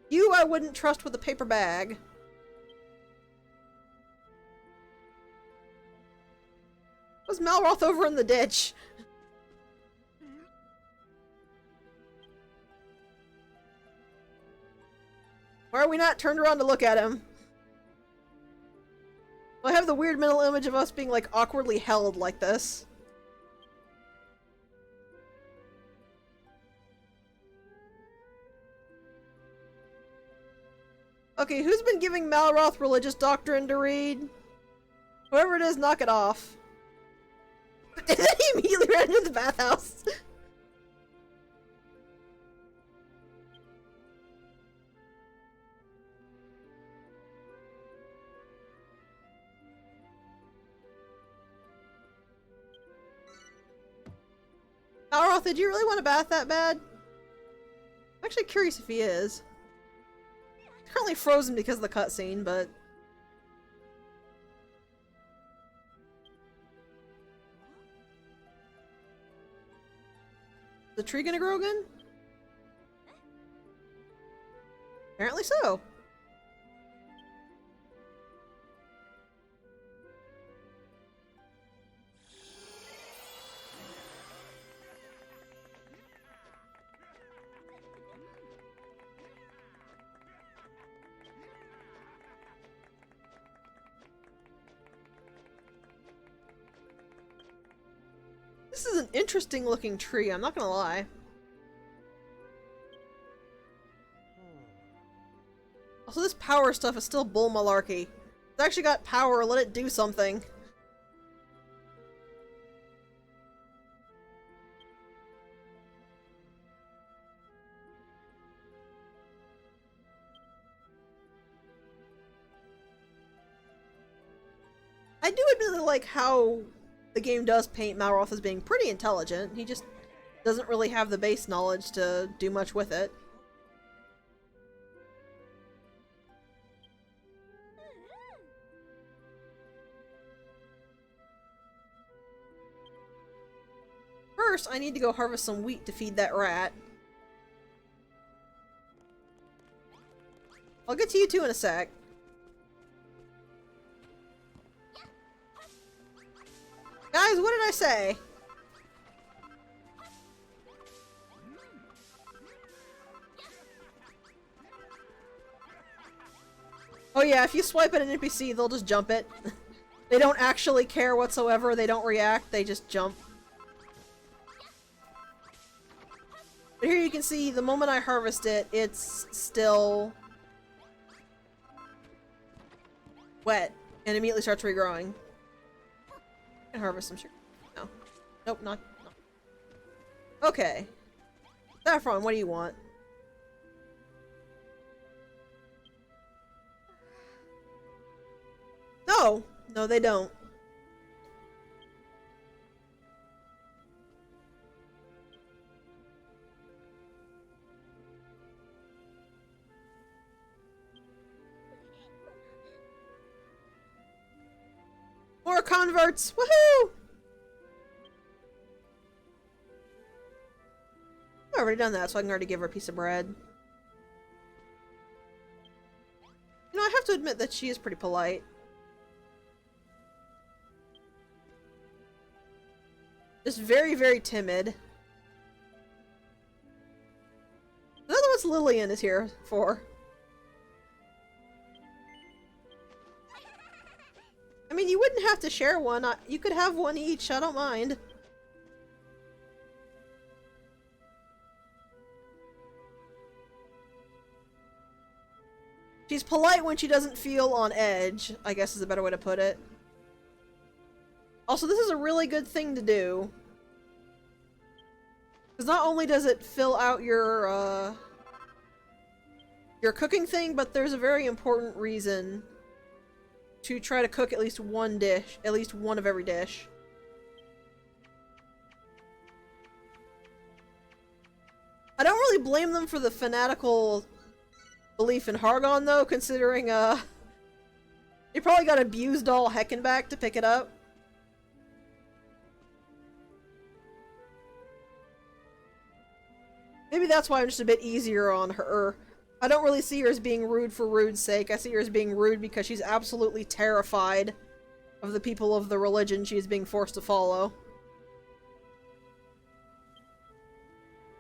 You I wouldn't trust with a paper bag. Was Malroth over in the ditch? Why are we not turned around to look at him? I have the weird mental image of us being, like, awkwardly held like this. Okay, who's been giving Malroth religious doctrine to read? Whoever it is, knock it off. And then he immediately ran into the bathhouse. Malroth, did you really want a bath that bad? I'm actually curious if he is. He's currently frozen because of the cutscene, but... Is the tree gonna grow again? Apparently so. This is an interesting looking tree, I'm not gonna lie. Also, this power stuff is still bull malarkey. It's actually got power, let it do something. I do admittedly like how the game does paint Malroth as being pretty intelligent. He just doesn't really have the base knowledge to do much with it. first, I need to go harvest some wheat to feed that rat. I'll get to you two in a sec. Guys, what did I say? Oh yeah, if you swipe at an NPC, they'll just jump it. They don't actually care whatsoever, they don't react, they just jump. But here you can see, the moment I harvest it, it's still wet, and immediately starts regrowing. I can harvest some sugar. No. Nope, not. Okay. Saffron, what do you want? No! No, they don't. More converts! Woohoo! I've already done that, so I can already give her a piece of bread. You know, I have to admit that she is pretty polite. Just very, very timid. Another what Lillian is here for. I mean, you wouldn't have to share one. You could have one each. I don't mind. She's polite when she doesn't feel on edge, I guess is a better way to put it. Also, this is a really good thing to do. Because not only does it fill out your cooking thing, but there's a very important reason to try to cook at least one dish, at least one of every dish. I don't really blame them for the fanatical belief in Hargon, though, considering, they probably got abused all heckin' back to pick it up. Maybe that's why I'm just a bit easier on her. I don't really see her as being rude for rude's sake. I see her as being rude because she's absolutely terrified of the people of the religion she is being forced to follow.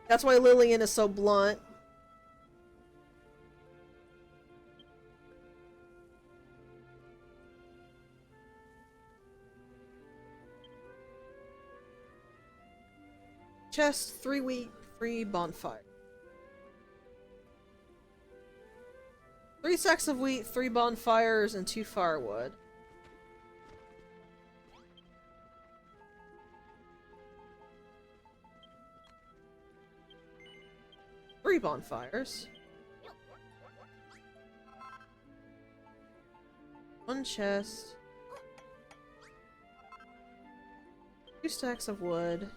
That's why Lillian is so blunt. Chest, 3 wheat, 3 bonfire. 3 sacks of wheat, 3 bonfires, and 2 firewood. Three bonfires. 1 chest. 2 stacks of wood.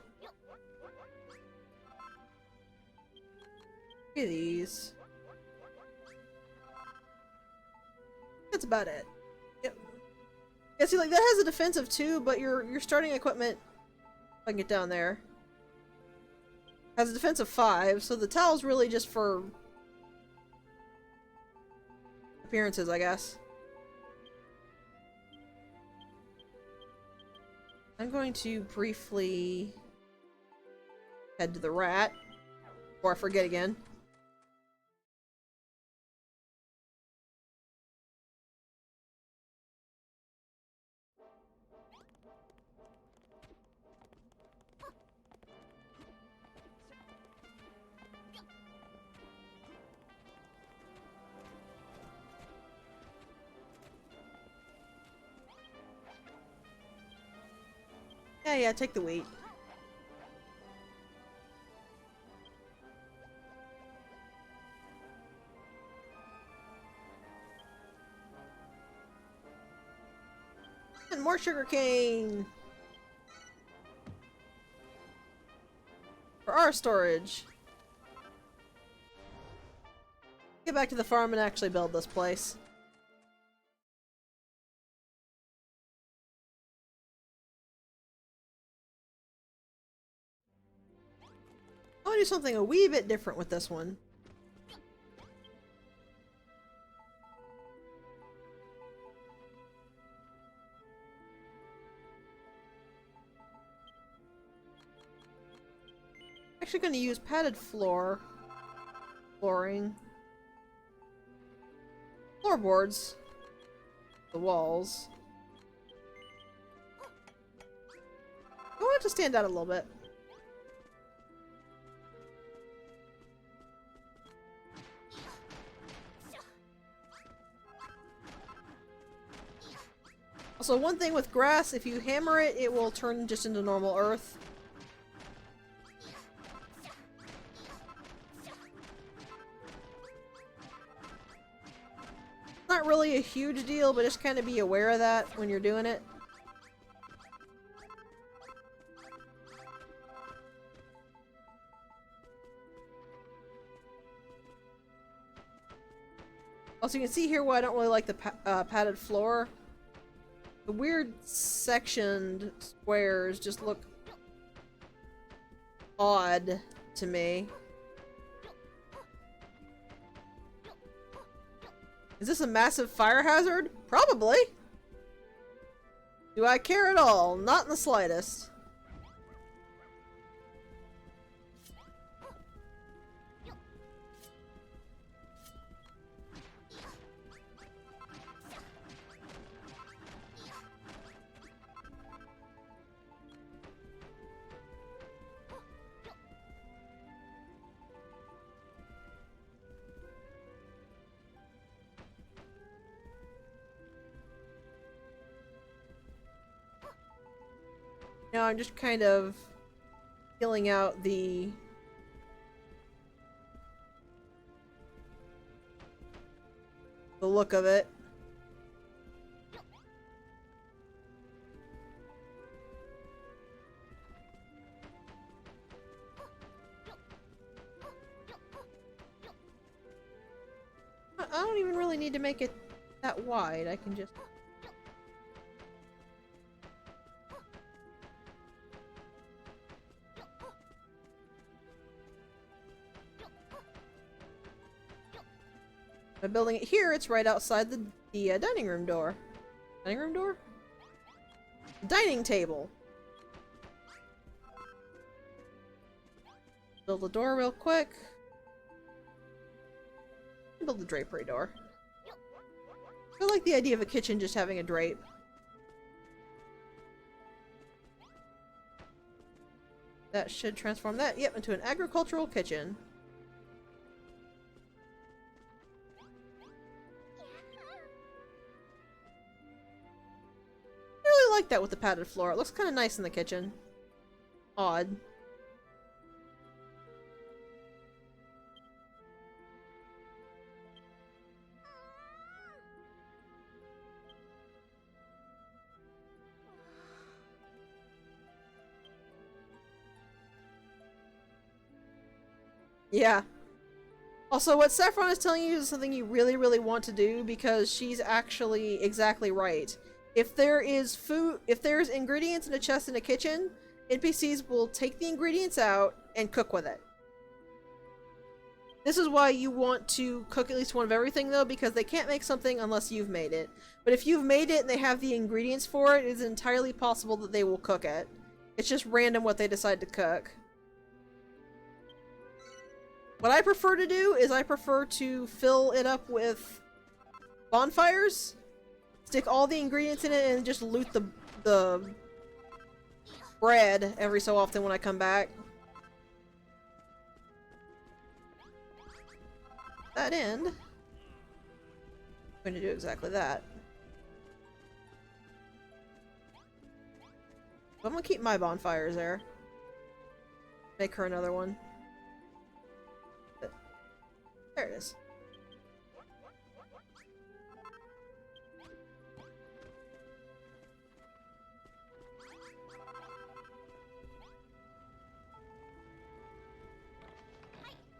3 of these. That's about it. Yep. Yeah, see, like, that has a defense of 2, but your starting equipment, if I can get down there, has a defense of 5, so the towel's really just for appearances, I guess. I'm going to briefly head to the rat, before I forget again. Yeah, take the wheat. And more sugarcane! For our storage. Get back to the farm and actually build this place. want to do something a wee bit different with this one. Actually going to use padded flooring. Floorboards. The walls. I want it to stand out a little bit. Also, one thing with grass, if you hammer it, it will turn just into normal earth. Not really a huge deal, but just kind of be aware of that when you're doing it. Also, you can see here why I don't really like the padded floor. The weird sectioned squares just look odd to me. Is this a massive fire hazard? Probably. Do I care at all? Not in the slightest. Now I'm just kind of filling out the look of it. I don't even really need to make it that wide. I can just... By building it here, it's right outside the dining room door. Dining room door? Dining table. Build the door real quick. Build the drapery door. I like the idea of a kitchen just having a drape. That should transform that, yep, into an agricultural kitchen. I like that with the padded floor. It looks kind of nice in the kitchen. Odd. Yeah. Also, what Saffron is telling you is something you really, really want to do, because she's actually exactly right. If there is food, if there's ingredients in a chest in a kitchen, NPCs will take the ingredients out and cook with it. This is why you want to cook at least one of everything, though, because they can't make something unless you've made it. But if you've made it and they have the ingredients for it, it's entirely possible that they will cook it. It's just random what they decide to cook. What I prefer to do is I prefer to fill it up with bonfires, stick all the ingredients in it, and just loot the bread every so often when I come back. That end, I'm going to do exactly that. I'm going to keep my bonfires there. Make her another one. There it is.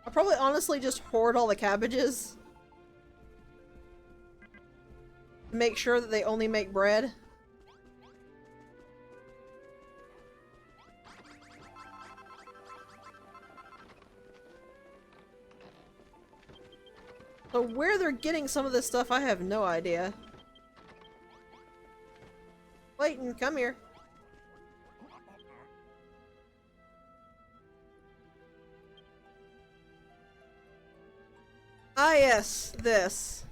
I'll probably honestly just hoard all the cabbages. Make sure that they only make bread. So where they're getting some of this stuff, I have no idea. Clayton, come here. Ah yes, this.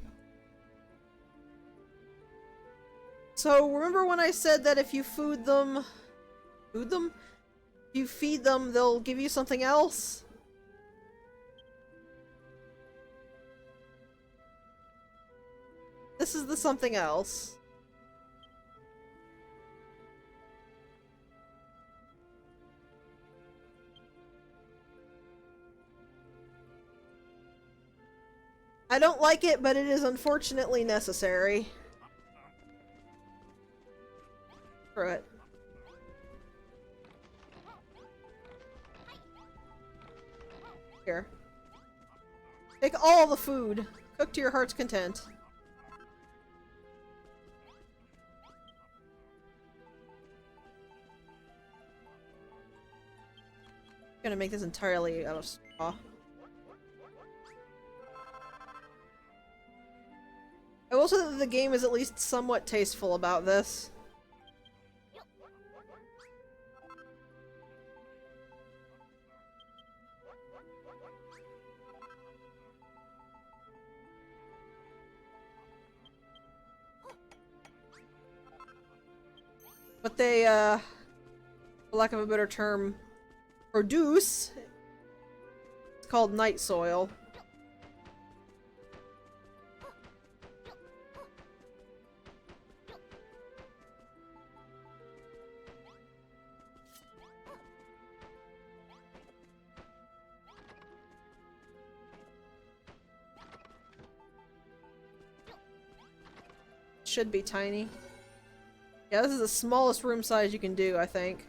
So remember when I said that if you food them? If you feed them, they'll give you something else? This is the something else. I don't like it, but it is unfortunately necessary. Screw it. Here. Take all the food. Cook to your heart's content. Gonna make this entirely out of straw. I will say that the game is at least somewhat tasteful about this. But they, for lack of a better term, produce. It's called night soil. Should be tiny. Yeah, this is the smallest room size you can do, I think.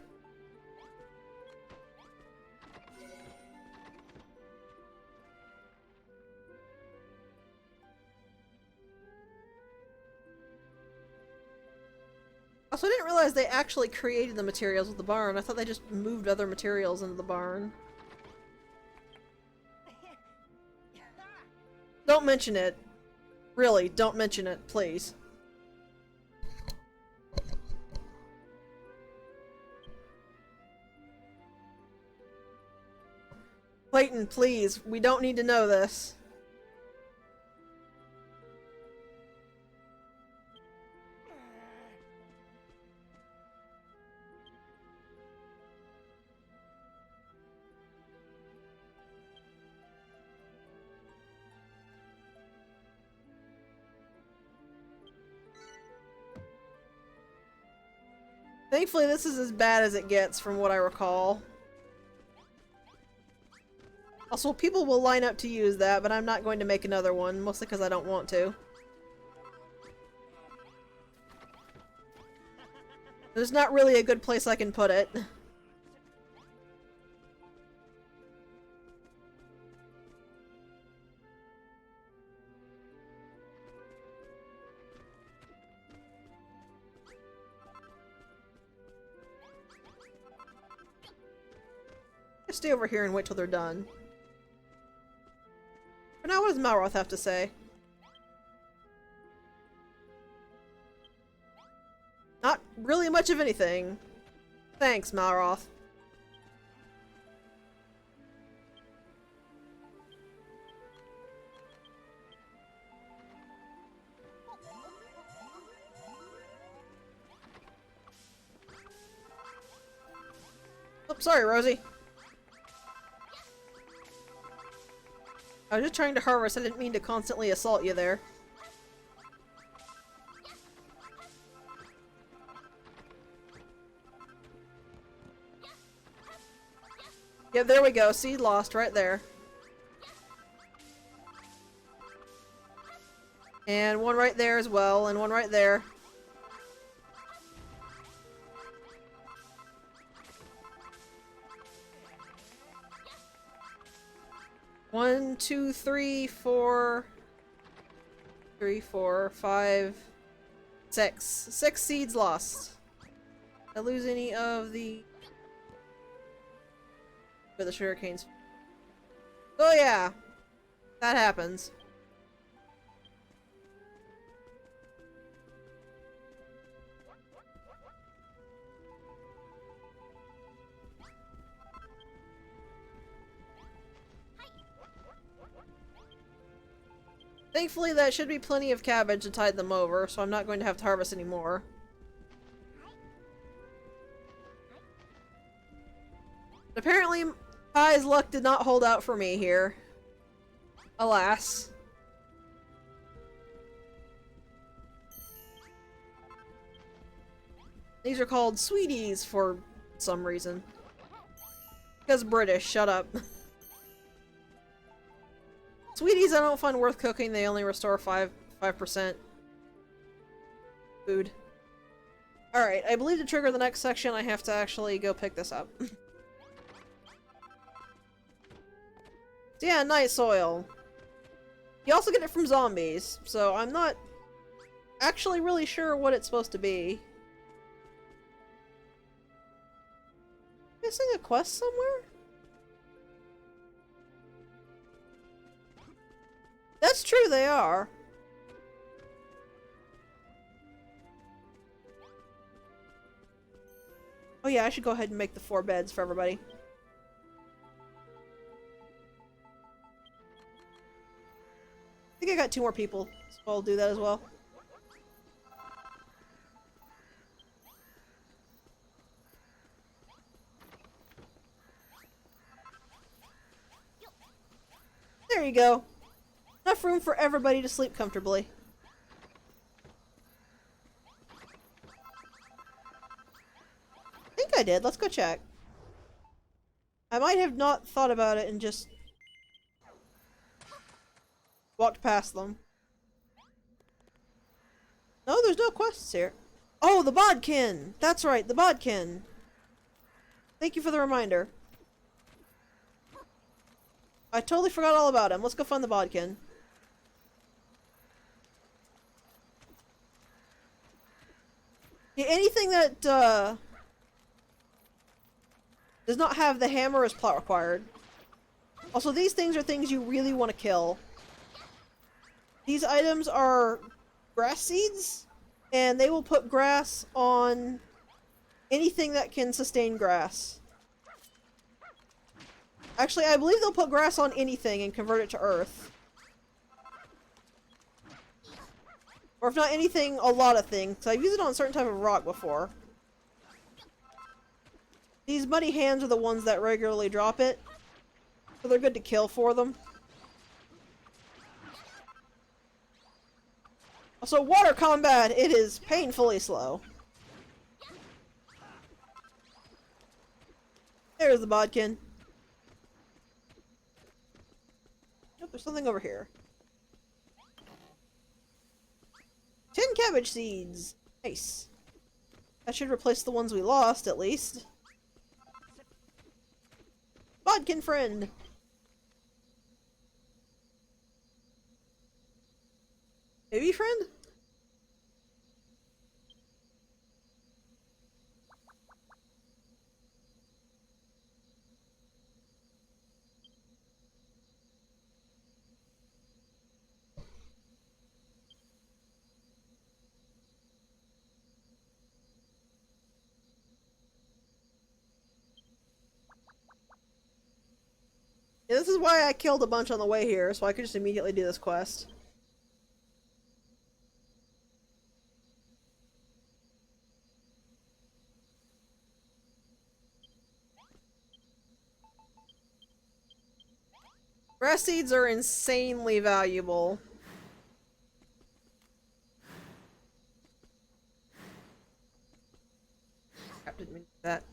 Also, I didn't realize they actually created the materials with the barn. I thought they just moved other materials into the barn. Don't mention it. Really, don't mention it, please. Clayton, please. We don't need to know this. Thankfully, this is as bad as it gets from what I recall. Also, people will line up to use that, but I'm not going to make another one, mostly because I don't want to. There's not really a good place I can put it. Just stay over here and wait till they're done. For now, what does Malroth have to say? Not really much of anything. Thanks, Malroth. Oh, sorry, Rosie. I was just trying to harvest. I didn't mean to constantly assault you there. Yeah, there we go. Seed lost right there. And one right there as well, and one right there. One, two, three, four, 5, 6. 6 seeds lost. Did I lose any of the... for the sugarcanes? Oh yeah! That happens. Thankfully, that should be plenty of cabbage to tide them over, so I'm not going to have to harvest anymore. Apparently, Kai's luck did not hold out for me here. Alas. These are called sweeties for some reason. Because British, shut up. Sweeties I don't find worth cooking, they only restore 5% food. Alright, I believe to trigger the next section I have to actually go pick this up. So yeah, night soil. You also get it from zombies, so I'm not actually really sure what it's supposed to be. Missing a quest somewhere? That's true, they are. Oh yeah, I should go ahead and make the 4 beds for everybody. I think I got 2 more people, so I'll do that as well. There you go. Enough room for everybody to sleep comfortably. I think I did. Let's go check. I might have not thought about it and just walked past them. No, there's no quests here. Oh, the bodkin! That's right, the bodkin! Thank you for the reminder. I totally forgot all about him. Let's go find the bodkin. Yeah, anything that, does not have the hammer is plot required. Also, these things are things you really want to kill. These items are grass seeds, and they will put grass on anything that can sustain grass. Actually, I believe they'll put grass on anything and convert it to earth. Or if not anything, a lot of things. So I've used it on a certain type of rock before. These muddy hands are the ones that regularly drop it. So they're good to kill for them. Also, water combat, it is painfully slow. There's the bodkin. Nope, there's something over here. 10 cabbage seeds! Nice. That should replace the ones we lost, at least. Bodkin friend! Maybe friend? Yeah, this is why I killed a bunch on the way here, so I could just immediately do this quest. Grass seeds are insanely valuable. Crap, didn't mean to do that.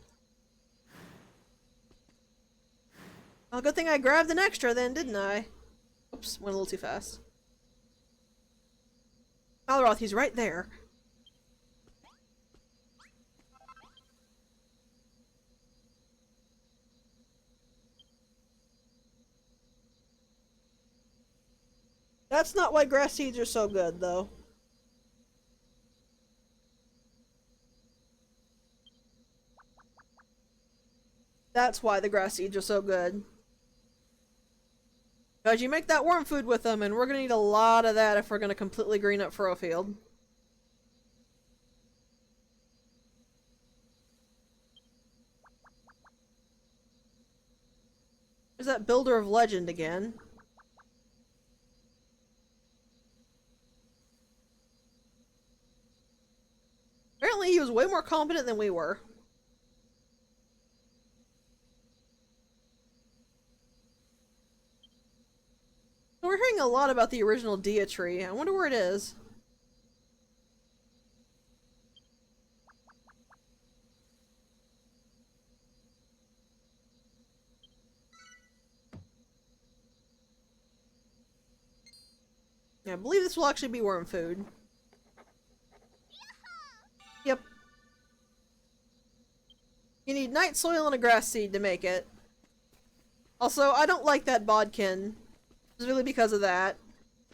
Well, good thing I grabbed an extra then, didn't I? Oops, went a little too fast. Malroth, he's right there. That's not why grass seeds are so good, though. That's why the grass seeds are so good. Because you make that worm food with them, and we're gonna need a lot of that if we're gonna completely green up Furrowfield. There's that Builder of Legend again. more competent than we were. We're hearing a lot about the original Dia tree. I wonder where it is. Yeah, I believe this will actually be worm food. Yep. You need night soil and a grass seed to make it. Also, I don't like that bodkin. Specifically because of that.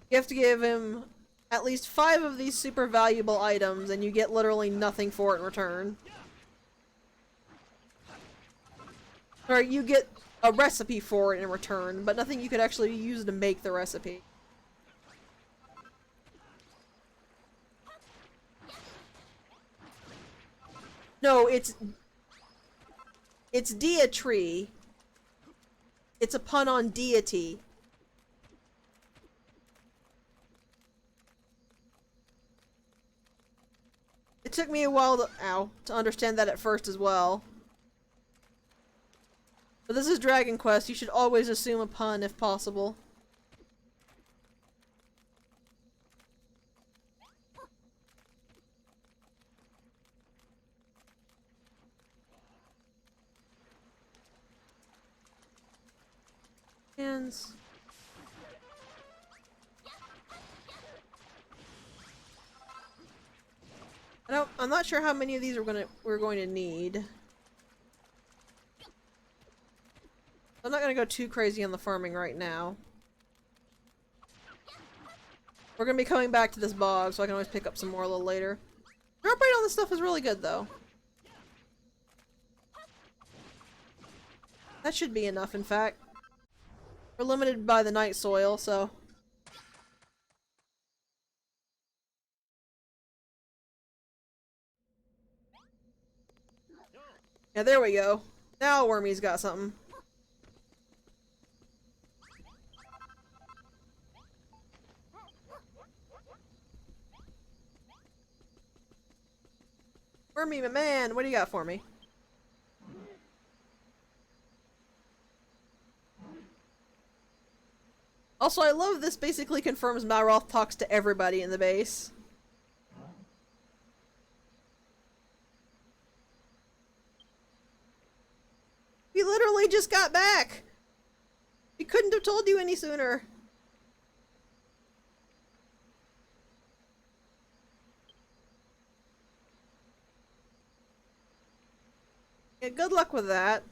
You have to give him at least 5 of these super valuable items, and you get literally nothing for it in return. Or you get a recipe for it in return, but nothing you could actually use to make the recipe. No, it's Dia tree. It's a pun on deity. It took me a while to understand that at first as well. But this is Dragon Quest. You should always assume a pun if possible. Hands. I'm not sure how many of these we're going to need. I'm not gonna go too crazy on the farming right now. We're gonna be coming back to this bog, so I can always pick up some more a little later. Drop rate on this stuff is really good, though. That should be enough, in fact. We're limited by the night soil, so... Yeah, there we go. Now Wormy's got something. Wormy, my man, what do you got for me? Also, I love this basically confirms Malroth talks to everybody in the base. We literally just got back! We couldn't have told you any sooner. Yeah, good luck with that.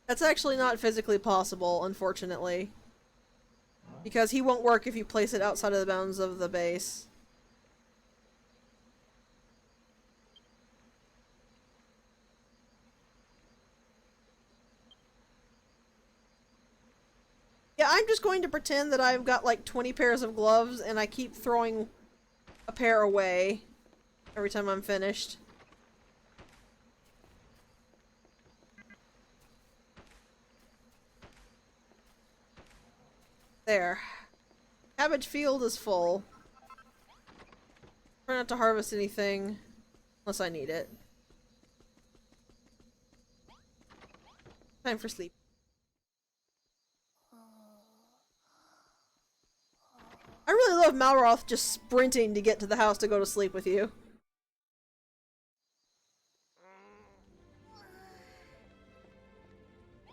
That's actually not physically possible, unfortunately. Because he won't work if you place it outside of the bounds of the base. Yeah, I'm just going to pretend that I've got like 20 pairs of gloves and I keep throwing a pair away every time I'm finished. There. Cabbage field is full. Try not to harvest anything unless I need it. Time for sleep. I really love Malroth just sprinting to get to the house to go to sleep with you.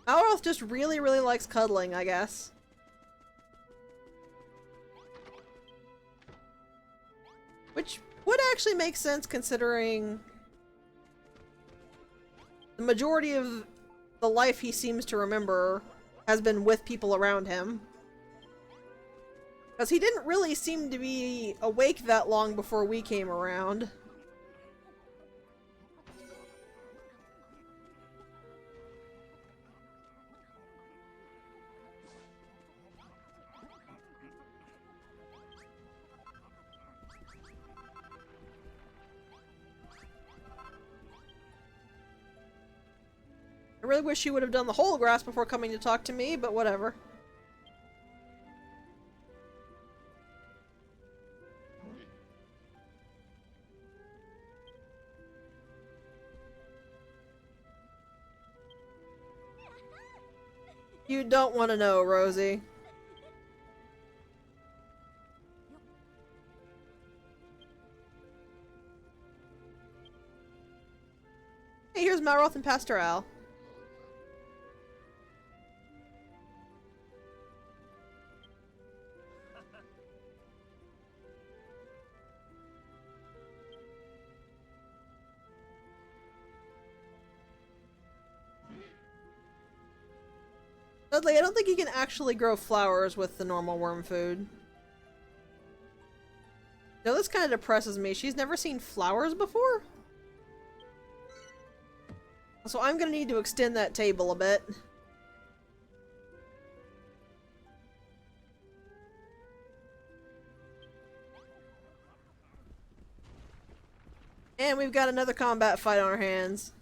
Malroth just really, really likes cuddling, I guess. Which would actually make sense considering the majority of the life he seems to remember has been with people around him. Because he didn't really seem to be awake that long before we came around. I really wish he would have done the whole grass before coming to talk to me, but whatever. You don't want to know, Rosie. Hey, here's Malroth and Pastor Al. Dudley, I don't think you can actually grow flowers with the normal worm food. No, this kind of depresses me. She's never seen flowers before? So I'm gonna need to extend that table a bit. And we've got another combat fight on our hands.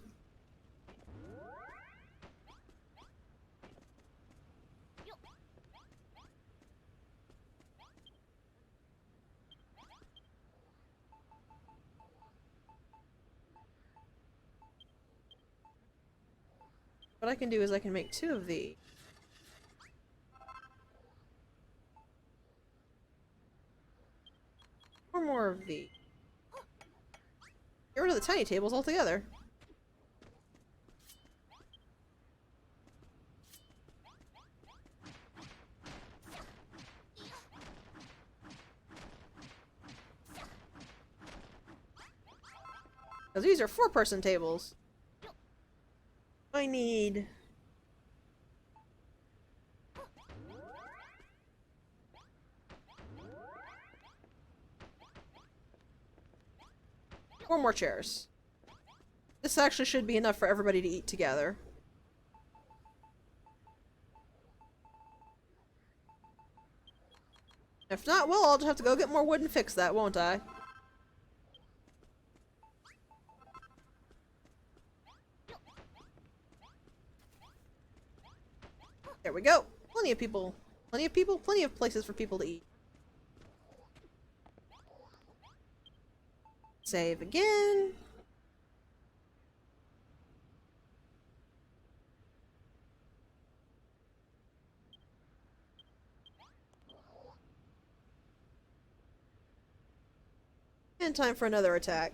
What I can do is I can make 2 of these. Or more of these. Get rid of the tiny tables altogether. Because these are 4-person tables. I need... four more chairs. This actually should be enough for everybody to eat together. If not, well, I'll just have to go get more wood and fix that, won't I? There we go. Plenty of people. Plenty of people, plenty of places for people to eat. Save again. And time for another attack.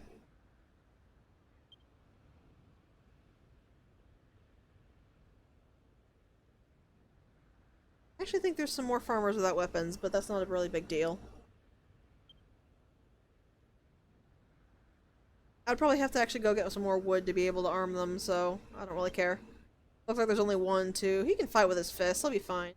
I actually think there's some more farmers without weapons, but that's not a really big deal. I'd probably have to actually go get some more wood to be able to arm them, so I don't really care. Looks like there's only 1, 2. He can fight with his fists, he'll be fine.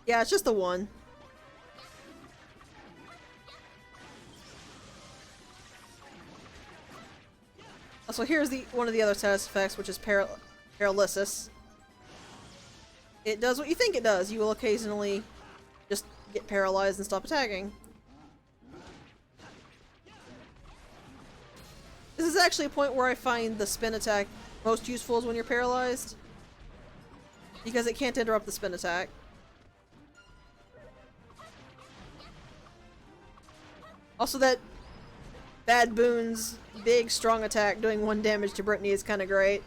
Yeah, it's just the 1. So here's one of the other status effects, which is paralysis. It does what you think it does. You will occasionally just get paralyzed and stop attacking. This is actually a point where I find the spin attack most useful is when you're paralyzed. Because it can't interrupt the spin attack. Also, that Bad Boon's big, strong attack doing 1 damage to Brittany is kind of great.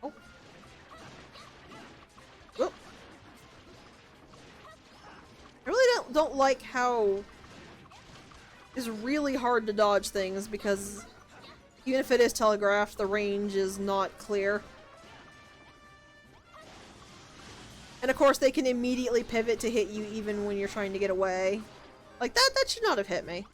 Oh. Whoop. I really don't like how it's really hard to dodge things because even if it is telegraphed, the range is not clear. And of course they can immediately pivot to hit you even when you're trying to get away. Like that should not have hit me.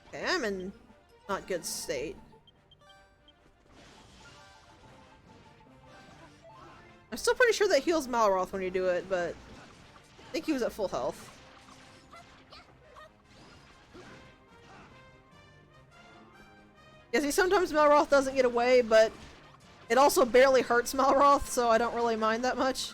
Okay, I'm in not good state. I'm still pretty sure that heals Malroth when you do it, but I think he was at full health. Yeah, see, sometimes Malroth doesn't get away, but it also barely hurts Malroth, so I don't really mind that much.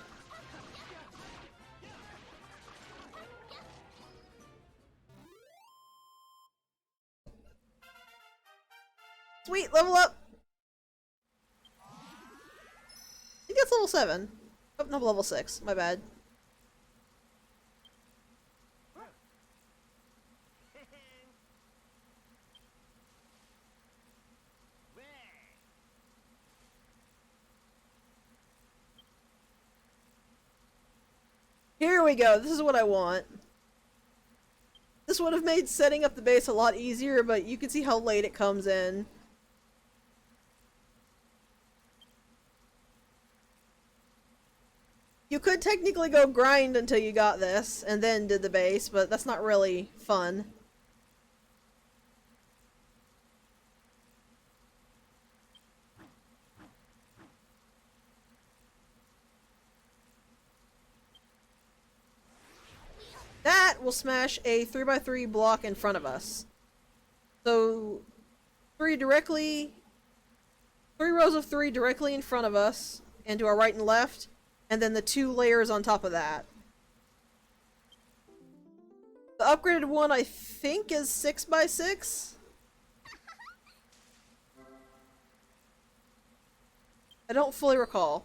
Sweet, level up! I think that's level 7. Oh, no, level 6. My bad. Here we go. This is what I want. This would have made setting up the base a lot easier, but you can see how late it comes in. You could technically go grind until you got this, and then did the base, but that's not really fun. That will smash a 3x3 block in front of us. So, 3 rows of 3 directly in front of us, and to our right and left, and then the 2 layers on top of that. The upgraded one, I think, is 6x6? I don't fully recall.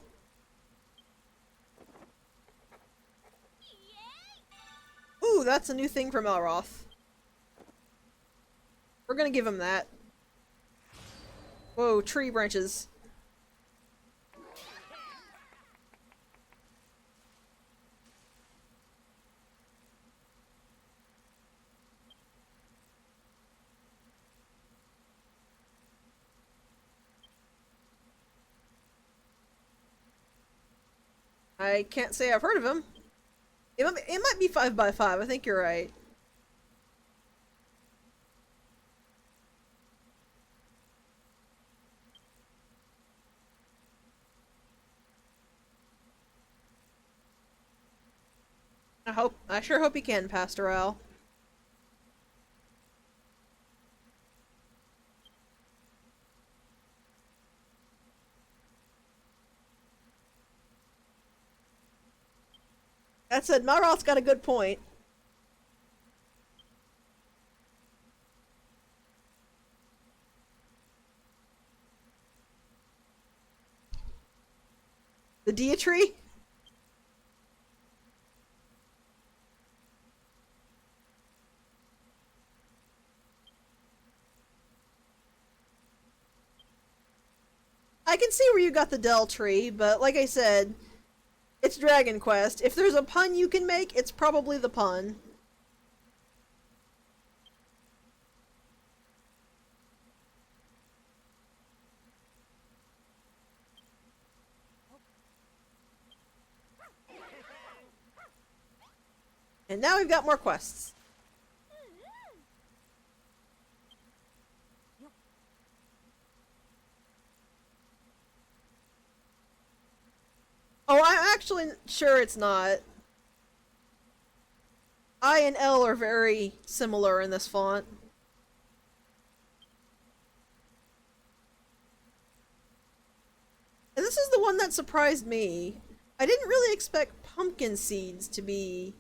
Ooh, that's a new thing for Malroth. We're gonna give him that. Whoa, tree branches. I can't say I've heard of him. It might be 5x5, I think you're right. I sure hope he can, Pastoral. That said, Malroth's got a good point. The Deitry? I can see where you got the Del tree, but like I said, it's Dragon Quest. If there's a pun you can make, it's probably the pun. And now we've got more quests. Oh, I'm actually sure it's not. I and L are very similar in this font. And this is the one that surprised me. I didn't really expect pumpkin seeds to be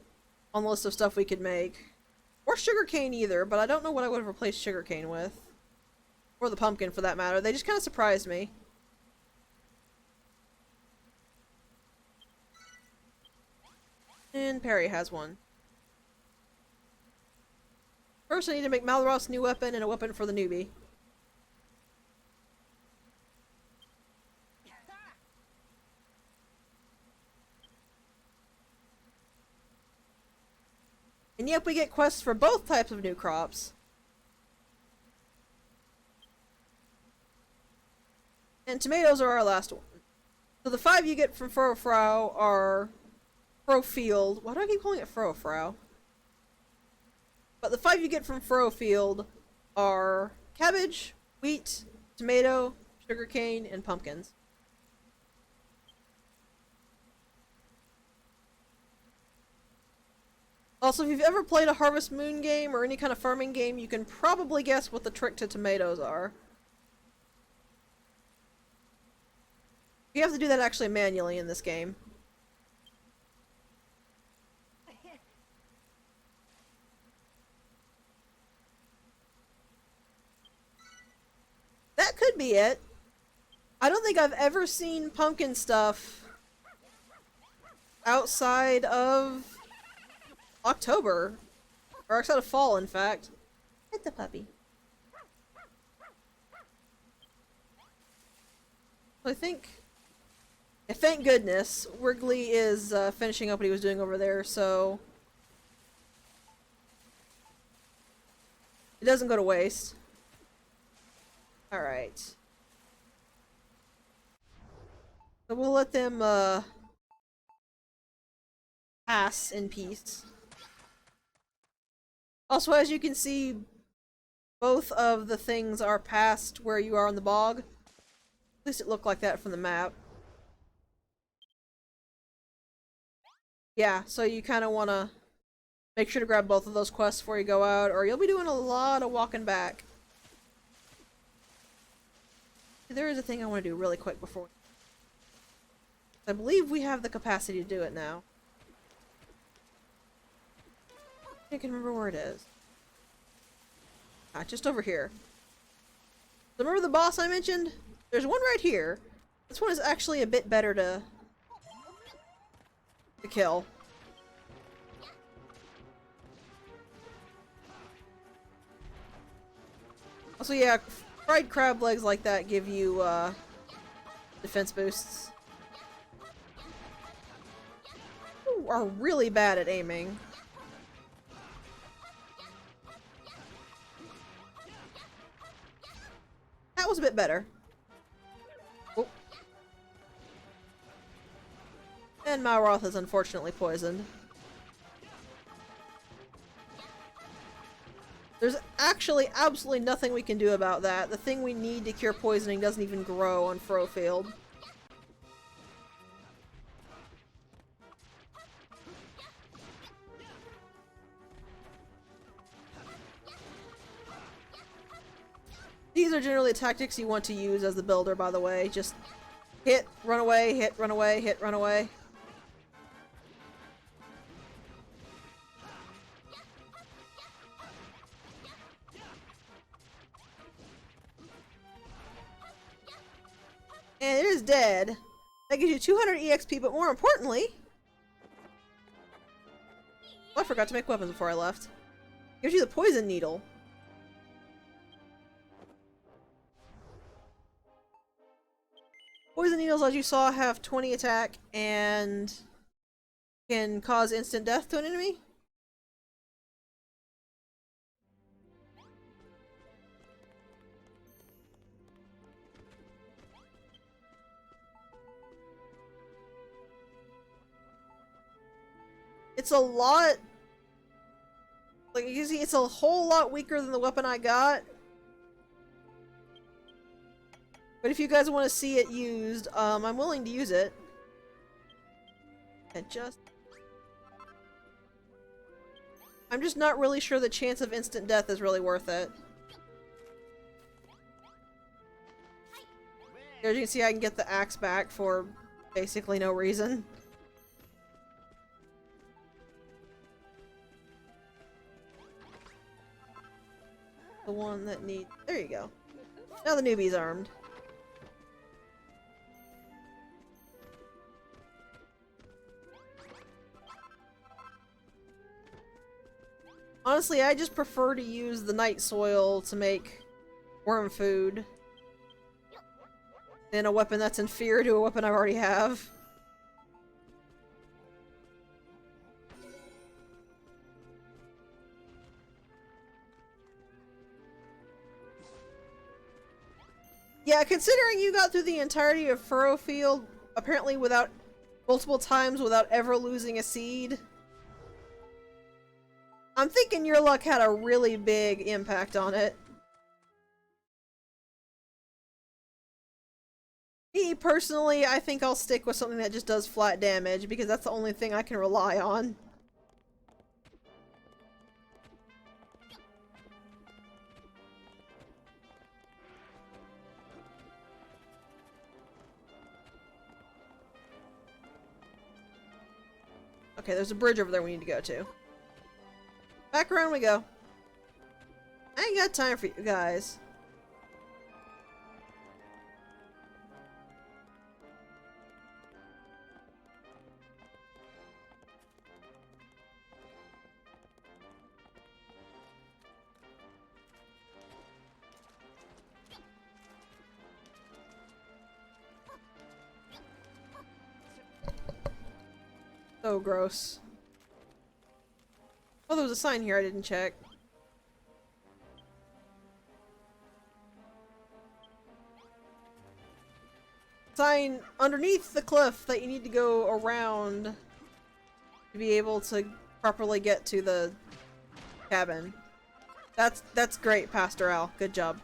on the list of stuff we could make. Or sugarcane either, but I don't know what I would have replaced sugarcane with. Or the pumpkin for that matter. They just kind of surprised me. And Perry has one. First I need to make Malroth's new weapon and a weapon for the newbie. And yep, we get quests for both types of new crops. And tomatoes are our last one. So the 5 you get from Furrowfield are Furrowfield. Why do I keep calling it Furrowfield? But the 5 you get from Furrowfield are cabbage, wheat, tomato, sugarcane, and pumpkins. Also, if you've ever played a Harvest Moon game or any kind of farming game, you can probably guess what the trick to tomatoes are. You have to do that actually manually in this game. That could be it. I don't think I've ever seen pumpkin stuff outside of October. Or outside of fall, in fact. Hit the puppy. I think... Yeah, thank goodness, Wrigley is finishing up what he was doing over there, so... it doesn't go to waste. Alright. So we'll let them, pass in peace. Also, as you can see, both of the things are past where you are on the bog. At least it looked like that from the map. Yeah, so you kind of want to make sure to grab both of those quests before you go out, or you'll be doing a lot of walking back. There is a thing I want to do really quick before. I believe we have the capacity to do it now. I can remember where it is. Ah, just over here. So remember the boss I mentioned? There's one right here. This one is actually a bit better to kill. Also, yeah, fried crab legs like that give you defense boosts. You are really bad at aiming. That was a bit better. Oh. And Malroth is unfortunately poisoned. There's actually absolutely nothing we can do about that. The thing we need to cure poisoning doesn't even grow on Furrowfield. These are generally tactics you want to use as the builder, by the way. Just hit, run away, hit, run away, hit, run away. And it is dead. That gives you 200 EXP, but more importantly... oh, I forgot to make weapons before I left. Gives you the poison needle. Poison needles, as you saw, have 20 attack and can cause instant death to an enemy. It's a lot... like, you see, it's a whole lot weaker than the weapon I got. But if you guys want to see it used, I'm willing to use it. I'm just not really sure the chance of instant death is really worth it. As you can see, I can get the axe back for basically no reason. The one that needs... there you go. Now the newbie's armed. Honestly, I just prefer to use the night soil to make worm food than a weapon that's inferior to a weapon I already have. Yeah, considering you got through the entirety of Furrowfield, apparently without multiple times without ever losing a seed, I'm thinking your luck had a really big impact on it. Me, personally, I think I'll stick with something that just does flat damage, because that's the only thing I can rely on. Okay, there's a bridge over there we need to go to. Back around we go. I ain't got time for you guys. So gross. Oh, there was a sign here I didn't check. Sign underneath the cliff that you need to go around to be able to properly get to the cabin. That's great, Pastor Al. Good job.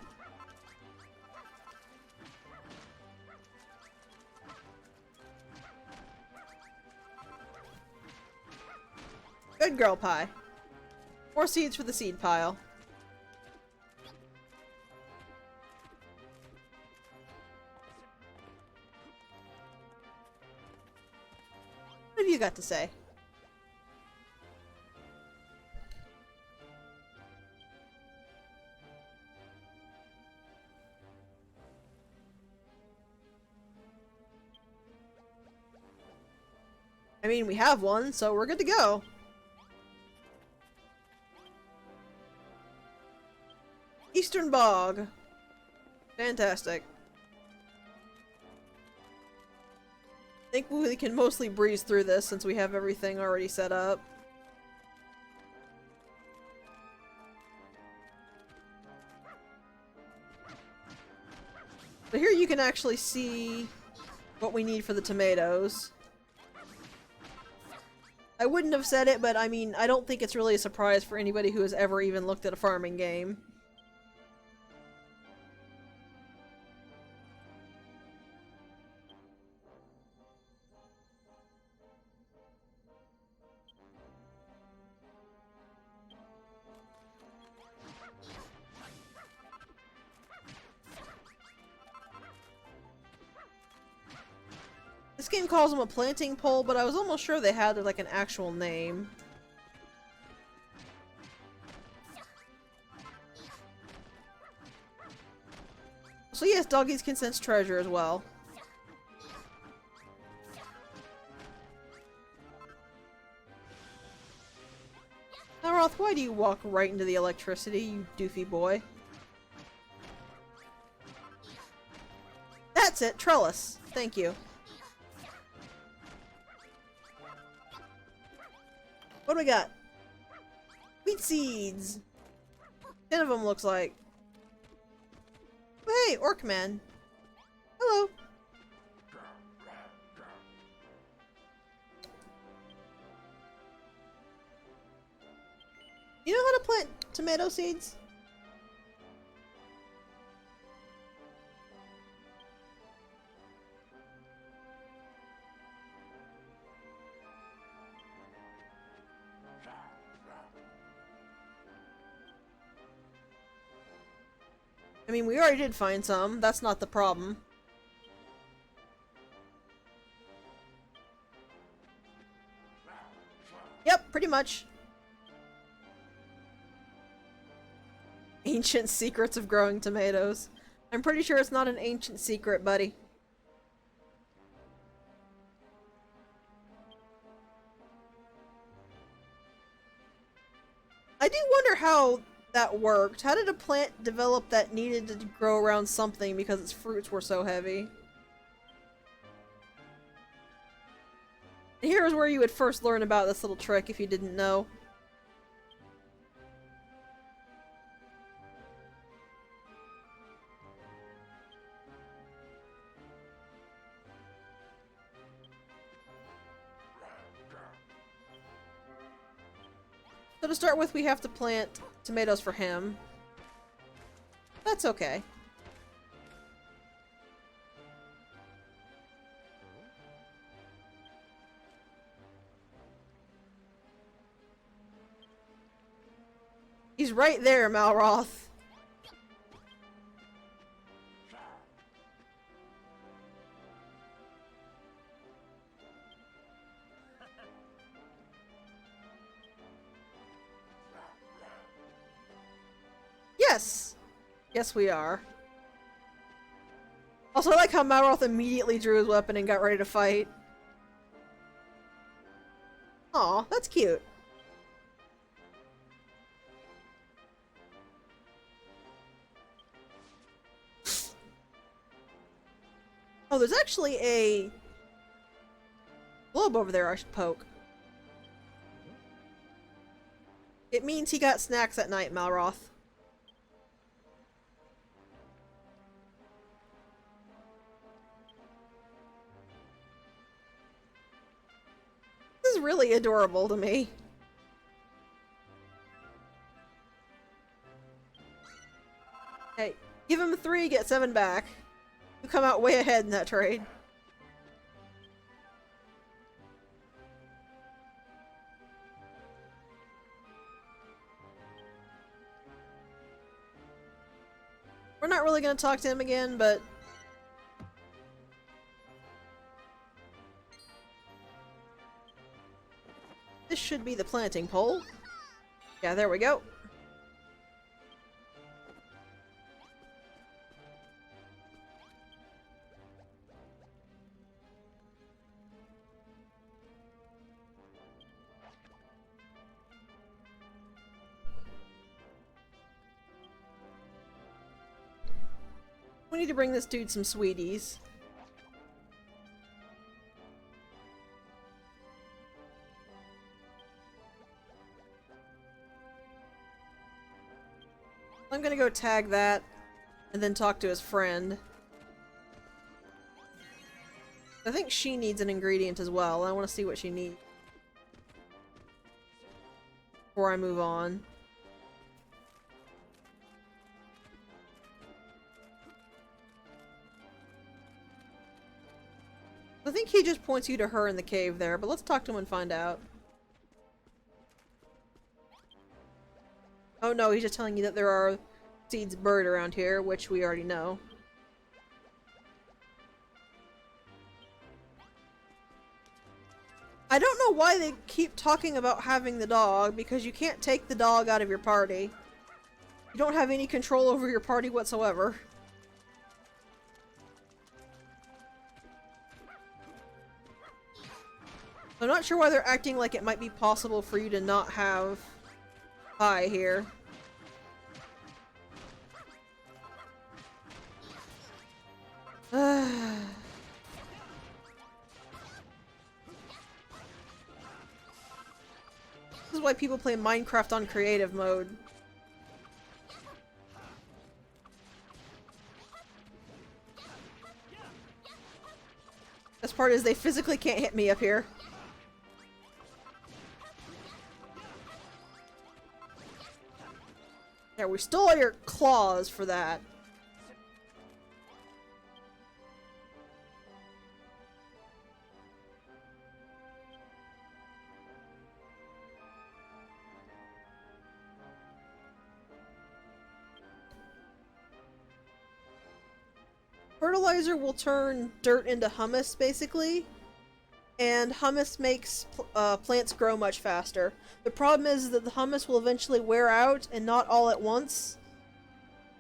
Good girl, Pie. More seeds for the seed pile. What have you got to say? I mean, we have one, so we're good to go. Eastern Bog. Fantastic. I think we can mostly breeze through this since we have everything already set up. But here you can actually see what we need for the tomatoes. I wouldn't have said it, but I mean, I don't think it's really a surprise for anybody who has ever even looked at a farming game. This game calls them a planting pole, but I was almost sure they had like an actual name. So yes, doggies can sense treasure as well. Malroth, why do you walk right into the electricity, you doofy boy? That's it, trellis. Thank you. What do we got? Wheat seeds! 10 of them looks like. Oh, hey, Orcman. Hello. You know how to plant tomato seeds? I mean, we already did find some. That's not the problem. Yep, pretty much. Ancient secrets of growing tomatoes. I'm pretty sure it's not an ancient secret, buddy. I do wonder how that worked. How did a plant develop that needed to grow around something because its fruits were so heavy? And here's where you would first learn about this little trick if you didn't know. So to start with, we have to plant tomatoes for him. That's okay. He's right there, Malroth. Yes! Yes, we are. Also, I like how Malroth immediately drew his weapon and got ready to fight. Aw, that's cute. Oh, there's actually a globe over there I should poke. It means he got snacks at night, Malroth. This is really adorable to me. Hey, give him 3, get 7 back. You come out way ahead in that trade. We're not really gonna talk to him again, but... this should be the planting pole. Yeah, there we go. We need to bring this dude some sweeties. I'm gonna go tag that, and then talk to his friend. I think she needs an ingredient as well. I want to see what she needs before I move on. I think he just points you to her in the cave there, but let's talk to him and find out. Oh no, he's just telling you that there are seeds buried around here, which we already know. I don't know why they keep talking about having the dog, because you can't take the dog out of your party. You don't have any control over your party whatsoever. I'm not sure why they're acting like it might be possible for you to not have pie here. This is why people play Minecraft on creative mode. Best part is they physically can't hit me up here. Yeah, we stole all your claws for that. Fertilizer will turn dirt into humus, basically. And humus makes plants grow much faster. The problem is that the humus will eventually wear out, and not all at once.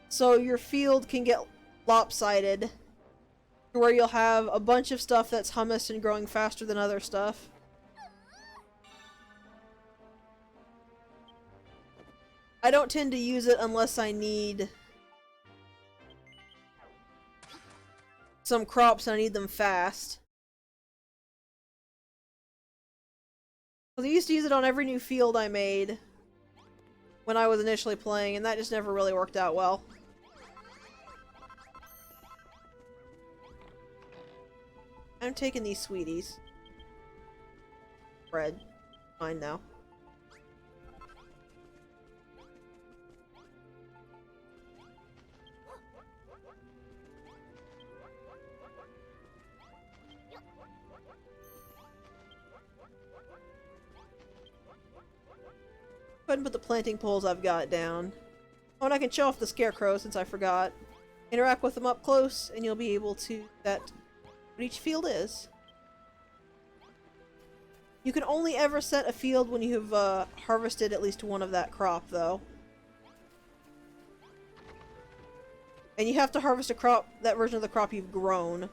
So your field can get lopsided, where you'll have a bunch of stuff that's humus and growing faster than other stuff. I don't tend to use it unless I need some crops and I need them fast. I used to use it on every new field I made when I was initially playing, and that just never really worked out well. I'm taking these sweeties. Bread. Fine now. Go ahead and put the planting poles I've got down. Oh, and I can show off the scarecrow since I forgot. Interact with them up close, and you'll be able to set what each field is. You can only ever set a field when you've harvested at least one of that crop, though. And you have to harvest a crop, that version of the crop you've grown.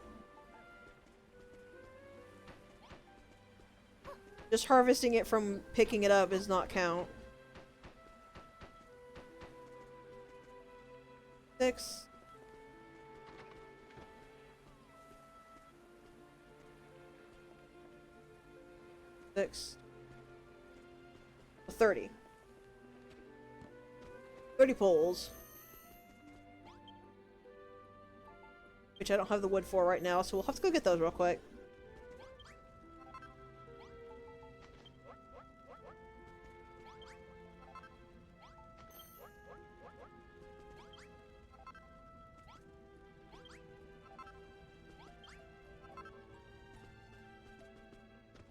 Just harvesting it from picking it up does not count. 6. Six. 30. 30 poles. Which I don't have the wood for right now, so we'll have to go get those real quick.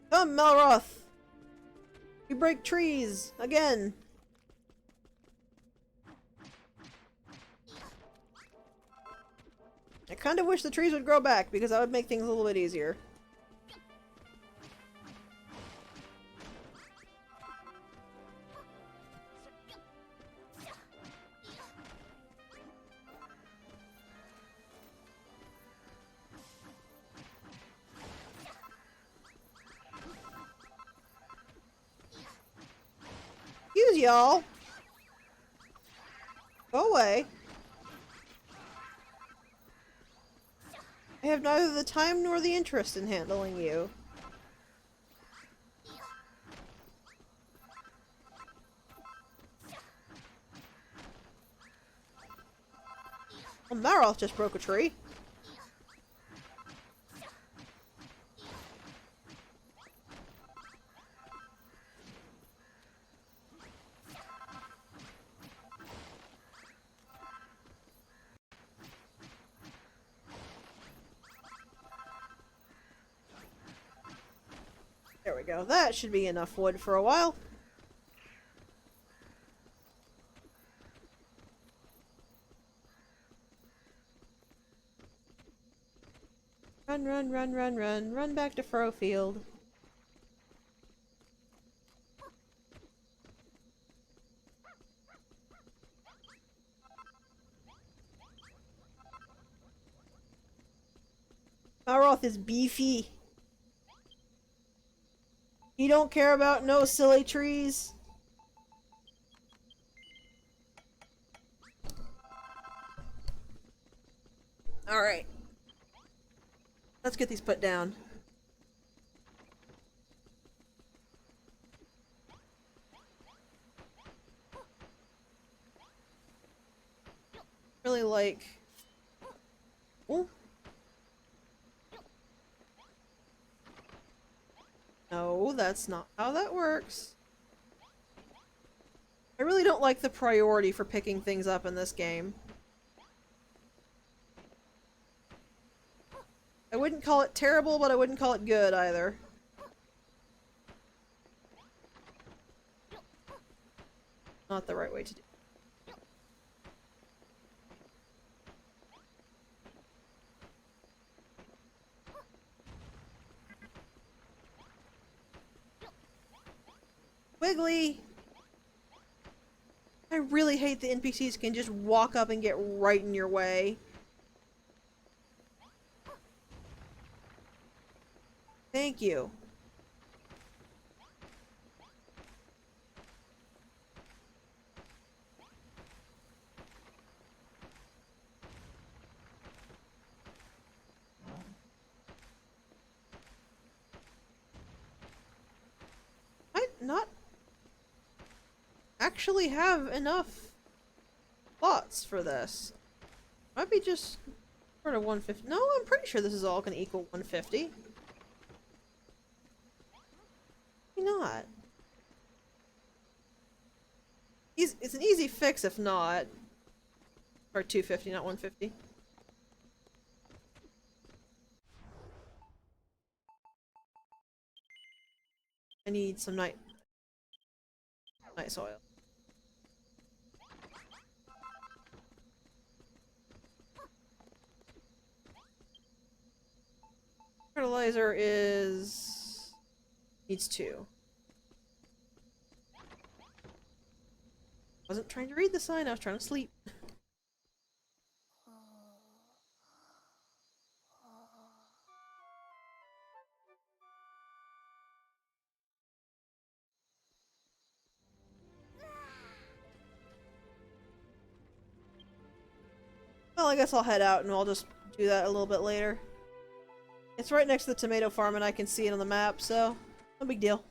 Come, Malroth! You break trees! Again! I kind of wish the trees would grow back, because that would make things a little bit easier. Excuse y'all! Go away. I have neither the time nor the interest in handling you. Well, Malroth just broke a tree. There we go. That should be enough wood for a while. Run, run, run, run, run. Run back to Furrowfield. Malroth is beefy. You don't care about no silly trees. Alright. Let's get these put down. Really like... Ooh. No, that's not how that works. I really don't like the priority for picking things up in this game. I wouldn't call it terrible, but I wouldn't call it good either. Not the right way to do it. Wiggly! I really hate the NPCs can just walk up and get right in your way. Thank you. Might not actually have enough plots for this. Might be just sort of 150. No, I'm pretty sure this is all going to equal 150. Maybe not. It's an easy fix if not. Or 250, not 150. I need some night soil. Fertilizer needs 2. Wasn't trying to read the sign, I was trying to sleep. Well, I guess I'll head out and I'll just do that a little bit later. It's right next to the tomato farm and I can see it on the map, so no big deal.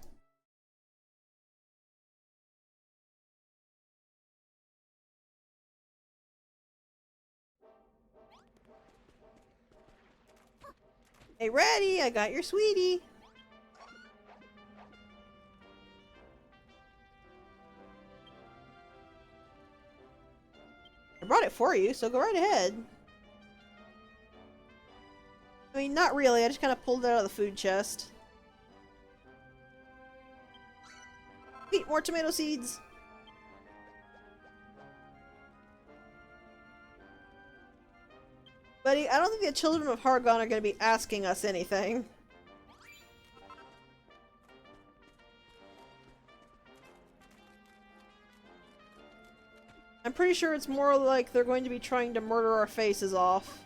Hey, Ratty, I got your sweetie. I brought it for you, so go right ahead. I mean, not really. I just kind of pulled it out of the food chest. Eat more tomato seeds. Buddy, I don't think the children of Hargon are going to be asking us anything. I'm pretty sure it's more like they're going to be trying to murder our faces off.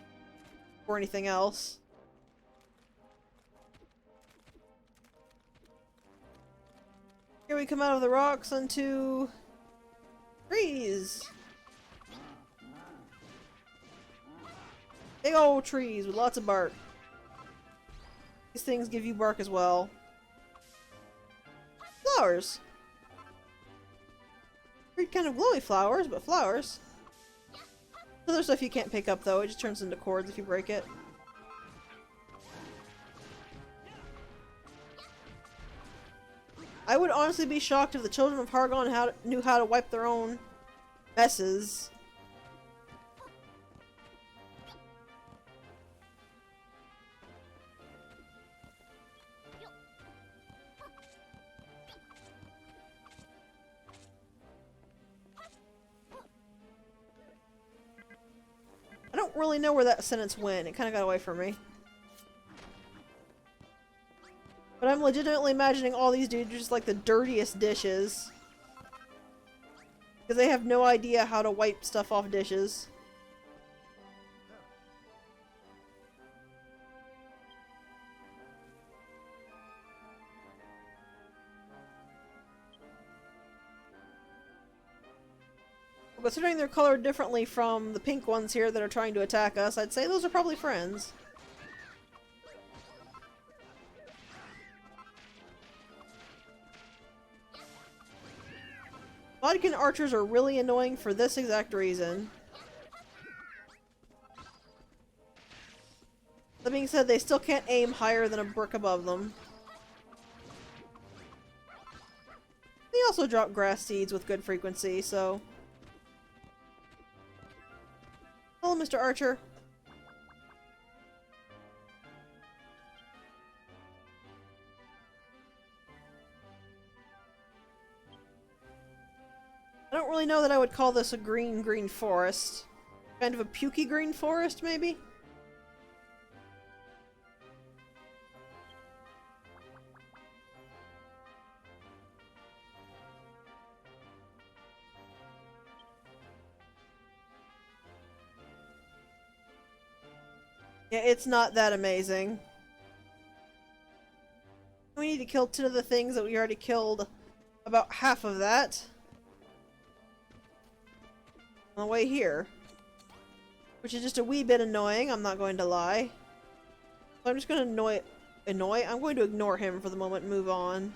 Or anything else. Here we come out of the rocks onto trees. Big old trees with lots of bark. These things give you bark as well. Flowers. Weird kind of glowy flowers, but flowers. Other stuff you can't pick up though, it just turns into cords if you break it. I would honestly be shocked if the children of Hargon knew how to wipe their own messes. I don't really know where that sentence went. It kind of got away from me. But I'm legitimately imagining all these dudes are just like the dirtiest dishes. Because they have no idea how to wipe stuff off dishes. Considering they're colored differently from the pink ones here that are trying to attack us, I'd say those are probably friends. Vodkin archers are really annoying for this exact reason. That being said, they still can't aim higher than a brick above them. They also drop grass seeds with good frequency, so... Hello, Mr. Archer. I don't really know that I would call this a green forest. Kind of a pukey green forest, maybe? Yeah, it's not that amazing. We need to kill 2 of the things that we already killed. About half of that. On the way here. Which is just a wee bit annoying, I'm not going to lie. So I'm just gonna I'm going to ignore him for the moment and move on.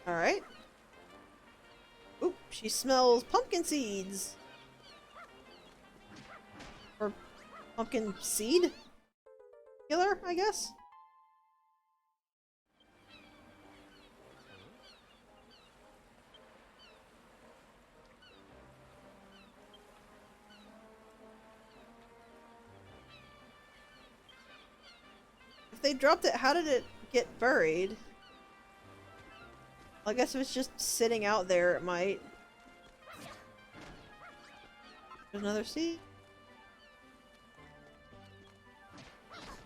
Alright. Oop, she smells pumpkin seeds. Or pumpkin seed? Killer, I guess? If they dropped it, how did it get buried? I guess if it's just sitting out there, it might. There's another seed.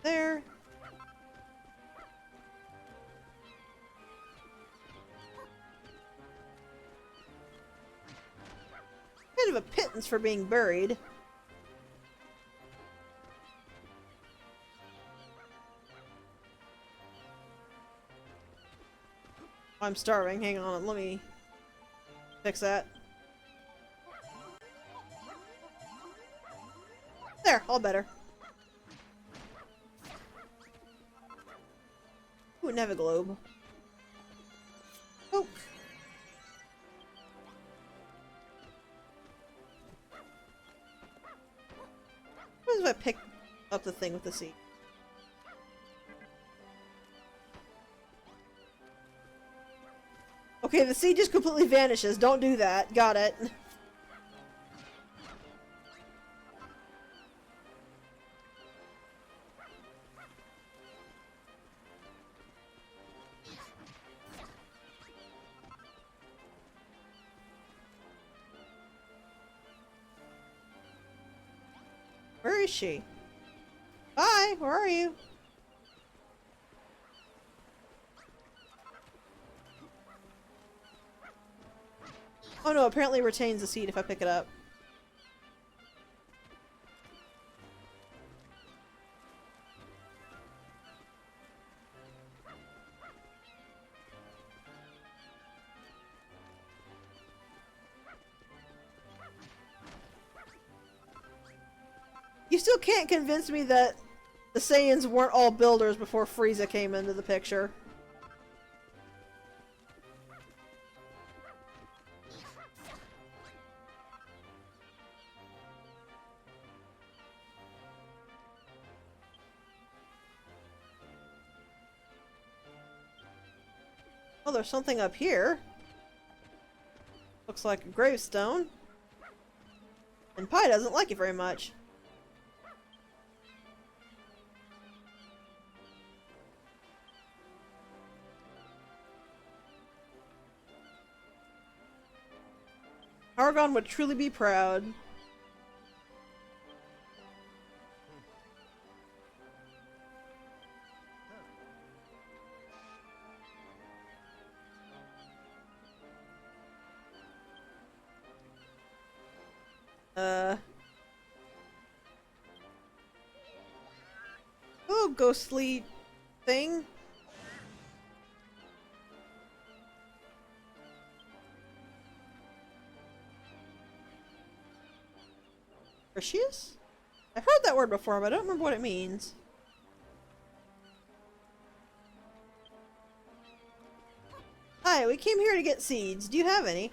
There. kind of a pittance for being buried. I'm starving. Hang on, let me fix that. There, all better. Ooh, Neviglobe. Oh. What if I pick up the thing with the seed? Okay, the seed just completely vanishes. Don't do that. Got it. Where is she? Bye! Where are you? Oh no, apparently it retains the seed if I pick it up. You still can't convince me that the Saiyans weren't all builders before Frieza came into the picture. Oh, there's something up here. Looks like a gravestone. And Pi doesn't like it very much. Argon would truly be proud. Oh, ghostly thing. Precious? I've heard that word before, but I don't remember what it means. Hi, we came here to get seeds. Do you have any?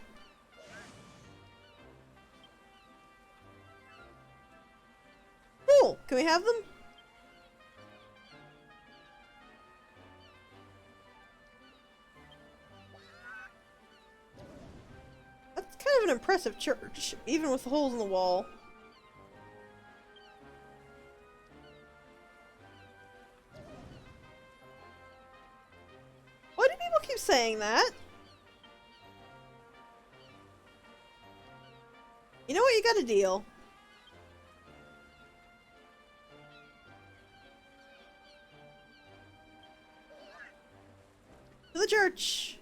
Cool. Can we have them? That's kind of an impressive church, even with the holes in the wall. Why do people keep saying that? You know what? You got a deal. To the church.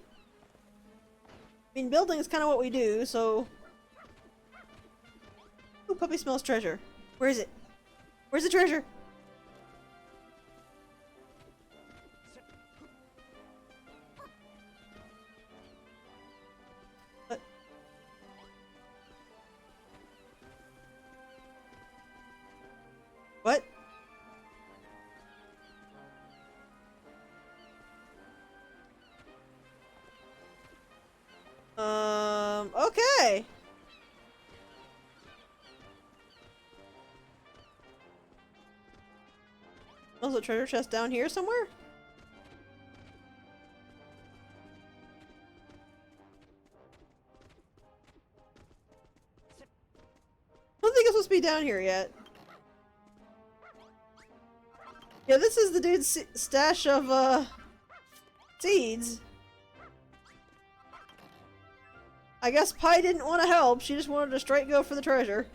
I mean, building is kind of what we do, so... Ooh, puppy smells treasure. Where is it? Where's the treasure? What? What? Okay. Also, treasure chest down here somewhere? I don't think it's supposed to be down here yet. Yeah, this is the dude's stash of, seeds. I guess Pi didn't want to help, she just wanted to straight go for the treasure.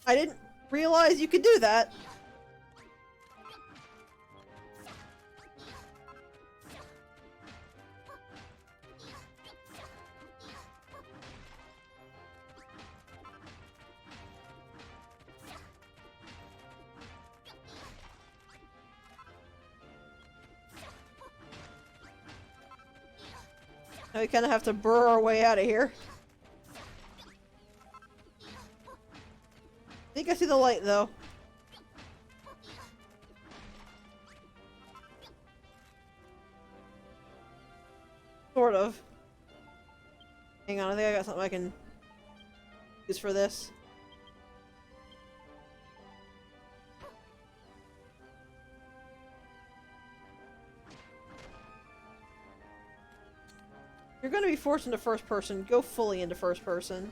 I didn't realize you could do that. Now we kind of have to burrow our way out of here. I think I see the light, though. Sort of. Hang on, I think I got something I can use for this. You're gonna be forced into first person. Go fully into first person.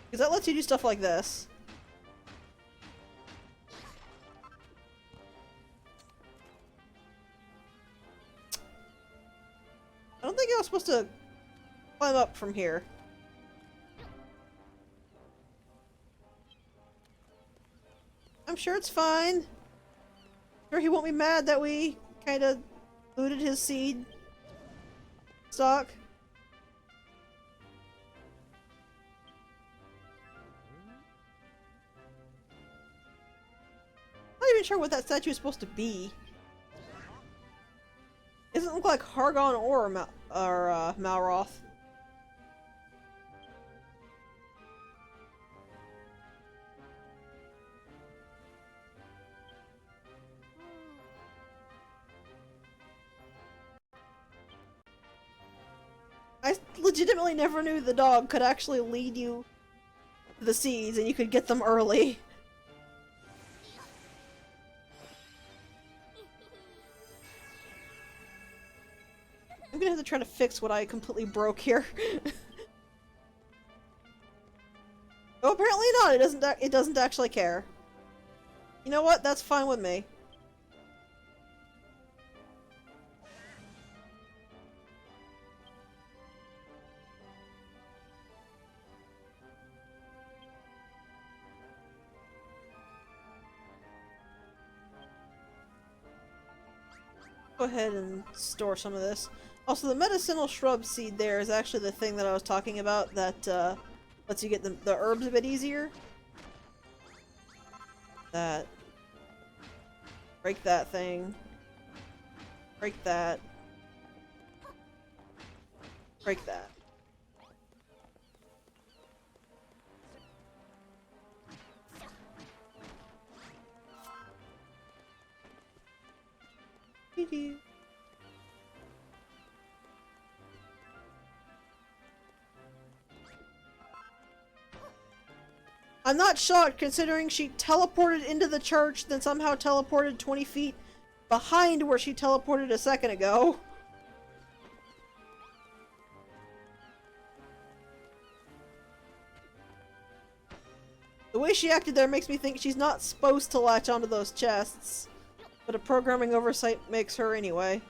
Because that lets you do stuff like this. I don't think I was supposed to climb up from here. I'm sure it's fine. Sure he won't be mad that we kind of looted his seed stock. Not even sure what that statue is supposed to be. It doesn't look like Hargon or Malroth. I legitimately never knew the dog could actually lead you to the seeds and you could get them early. I'm gonna have to try to fix what I completely broke here. Oh, apparently not. It doesn't actually care. You know what? That's fine with me. Go ahead and store some of this. Also, the medicinal shrub seed there is actually the thing that I was talking about that lets you get the herbs a bit easier. That. Break that thing. Break that. Break that. I'm not shocked considering she teleported into the church, then somehow teleported 20 feet behind where she teleported a second ago. The way she acted there makes me think she's not supposed to latch onto those chests, but a programming oversight makes her anyway.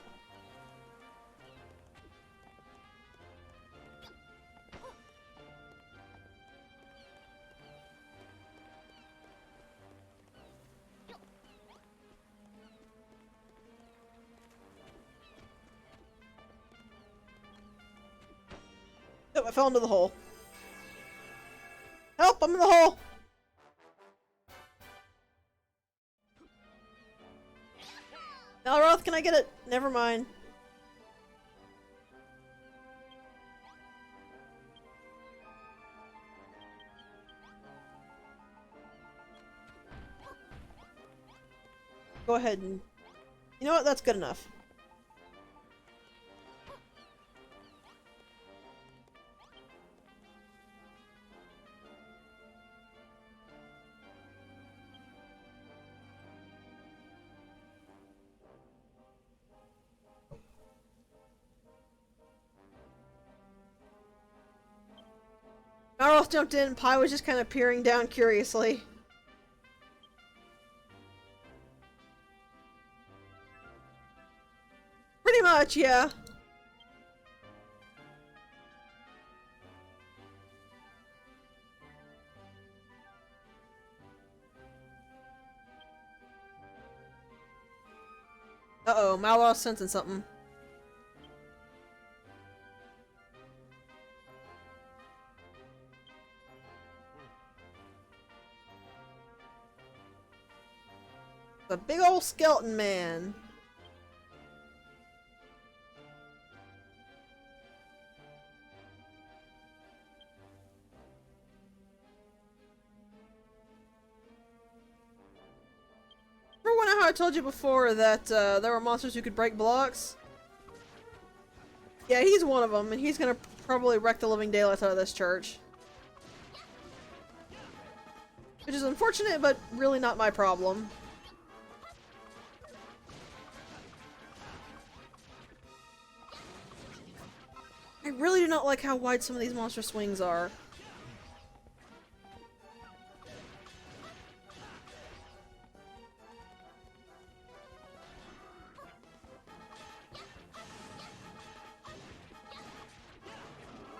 Nope, I fell into the hole. Help! I'm in the hole! Malroth, can I get it? Never mind. Go ahead and... You know what? That's good enough. Malroth jumped in, Pi was just kind of peering down curiously. Pretty much, yeah. Uh-oh, Malroth's sensing something. The big old skeleton man. how I told you before that there were monsters who could break blocks? Yeah, he's one of them, and he's gonna probably wreck the living daylights out of this church. Which is unfortunate, but really not my problem. I really do not like how wide some of these monster swings are.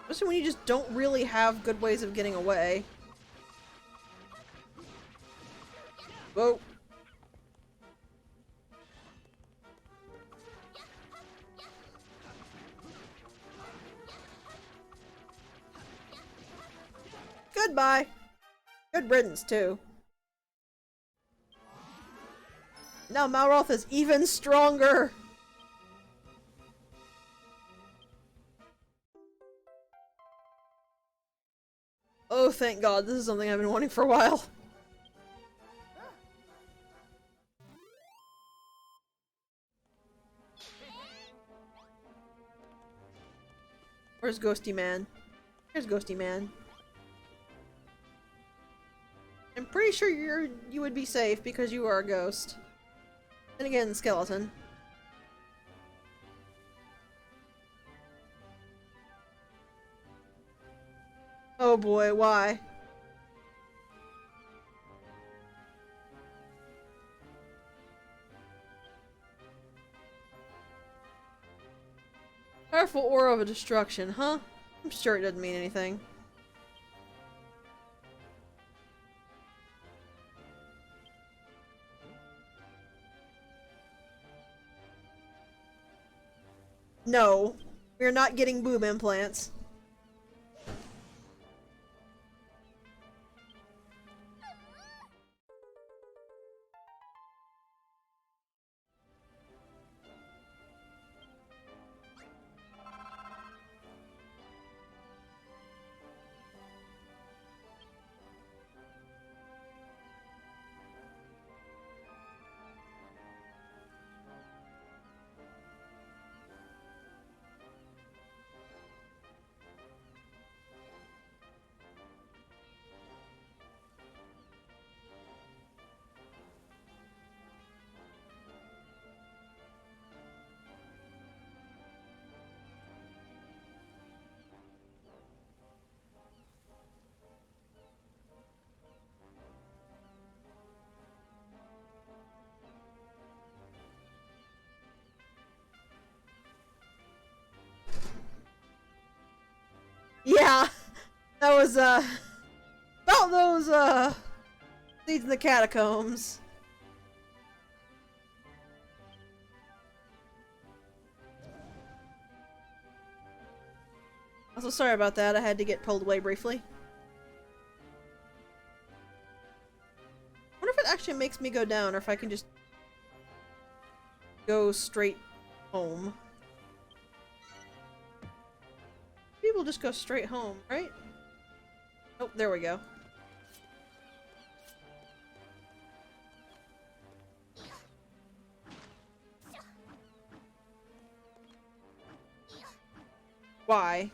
Especially when you just don't really have good ways of getting away. Whoa. Goodbye. Good riddance, too. Now Malroth is even stronger! Oh, thank God, this is something I've been wanting for a while. Where's Ghosty Man? Here's Ghosty Man. I'm pretty sure you would be safe because you are a ghost. And again, skeleton. Oh boy, why? Powerful aura of destruction, huh? I'm sure it doesn't mean anything. No, we're not getting boob implants. Yeah, that was, about those, seeds in the catacombs. Also, sorry about that, I had to get pulled away briefly. I wonder if it actually makes me go down, or if I can just go straight home. People just go straight home, right? Oh, there we go. Why?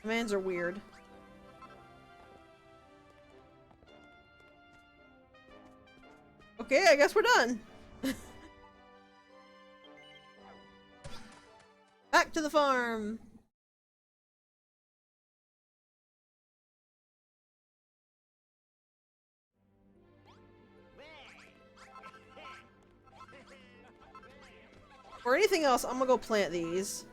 Commands are weird. Okay, I guess we're done. Back to the farm. Or anything else, I'm gonna go plant these.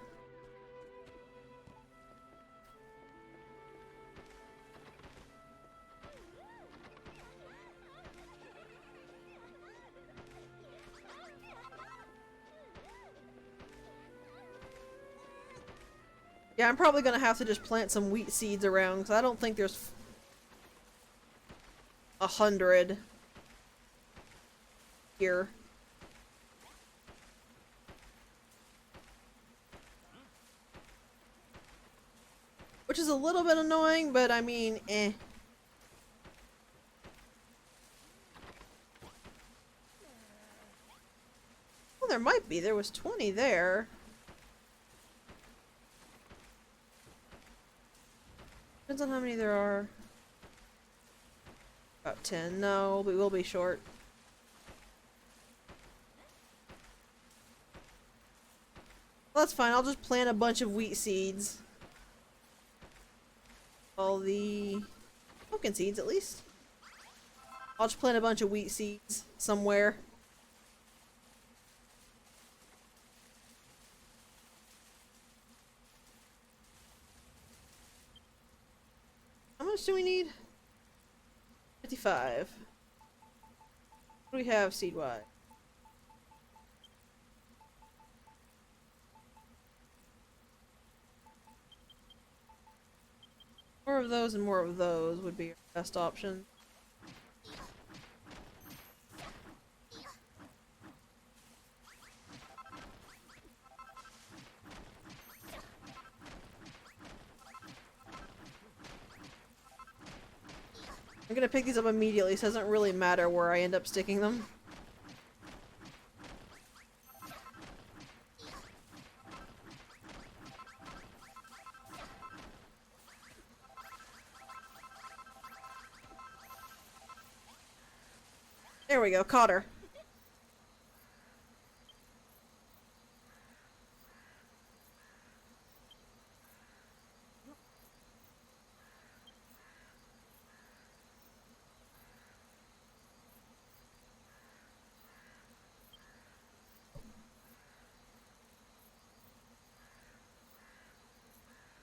Yeah, I'm probably gonna have to just plant some wheat seeds around, because I don't think there's 100 here. Which is a little bit annoying, but I mean, eh. there might be. There was 20 there. Depends on how many there are. About 10. No, we will be short. Well, that's fine. I'll just plant a bunch of wheat seeds. All the pumpkin seeds, at least. I'll just plant a bunch of wheat seeds somewhere. How much do we need? 55. What do we have seed-wise? More of those and more of those would be our best option. I'm gonna pick these up immediately, so it doesn't really matter where I end up sticking them. There we go, caught her.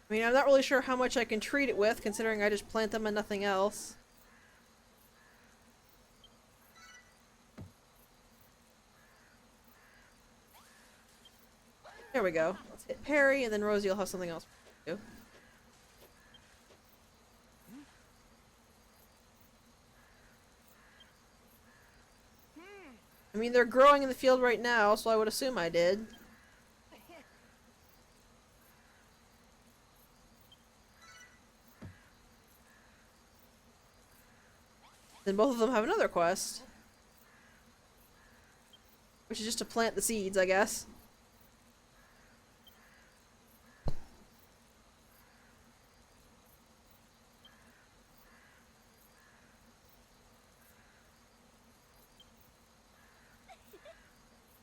I mean, I'm not really sure how much I can treat it with, considering I just plant them and nothing else. There we go. Let's hit Perry, and then Rosie will have something else to do. I mean, they're growing in the field right now, so I would assume I did. Then both of them have another quest. Which is just to plant the seeds, I guess.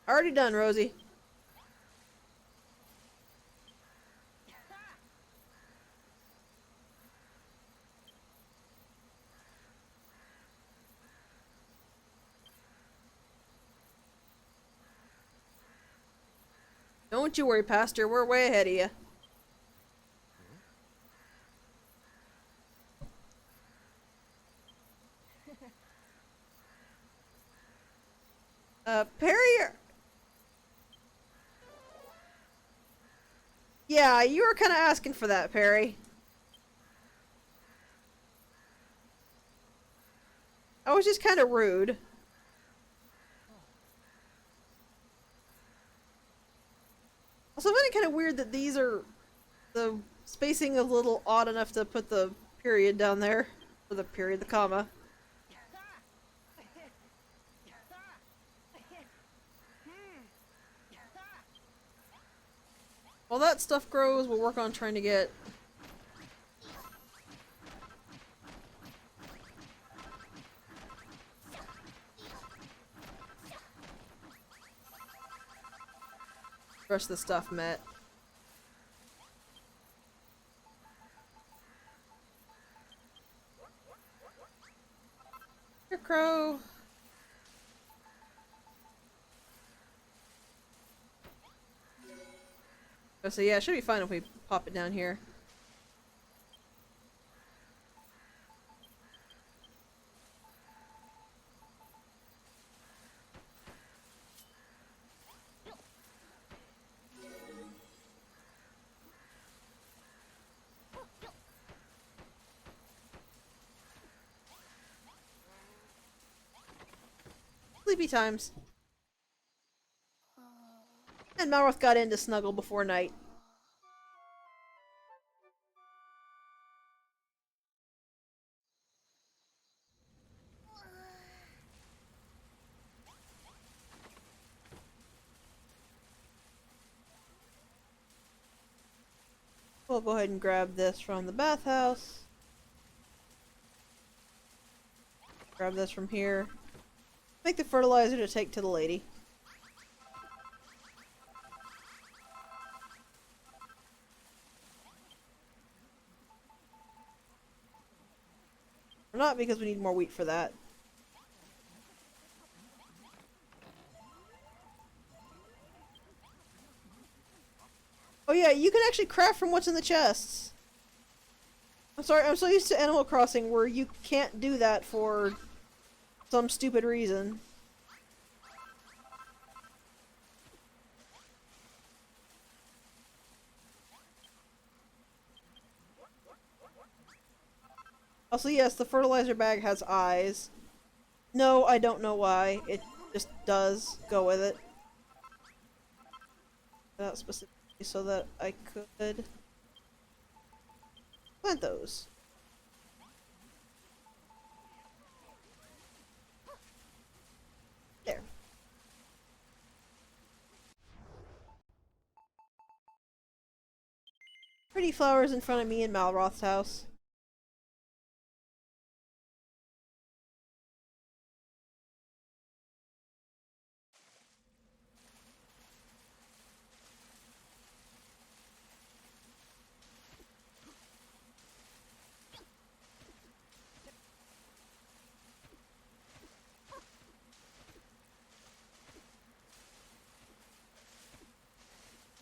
Already done, Rosie. Don't you worry, Pastor. We're way ahead of you. Perry... Yeah, you were kind of asking for that, Perry. I was just kind of rude. Also, I find it kind of weird that these are... the spacing is a little odd enough to put the period down there. Or the period, the comma. While that stuff grows, we'll work on trying to get... the rest of the stuff met. Here, Crow. So yeah, it should be fine if we pop it down here. Sleepy times. And Malroth got in to snuggle before night. We'll go ahead and grab this from the bathhouse. Grab this from here. Make the fertilizer to take to the lady. Or not, because we need more wheat for that. Oh yeah, you can actually craft from what's in the chests. I'm sorry, I'm so used to Animal Crossing where you can't do that for some stupid reason. Also, yes, the fertilizer bag has eyes. No, I don't know why. It just does. Go with it. Not specifically so that I could plant those. There. Pretty flowers in front of me in Malroth's house.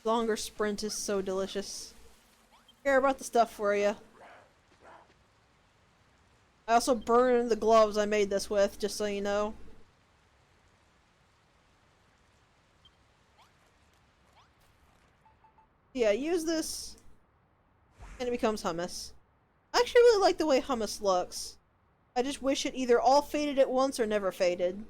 Longer sprint is so delicious. Here, I brought the stuff for you. I also burned the gloves I made this with, just so you know. Yeah, use this, and it becomes hummus. I actually really like the way hummus looks. I just wish it either all faded at once or never faded.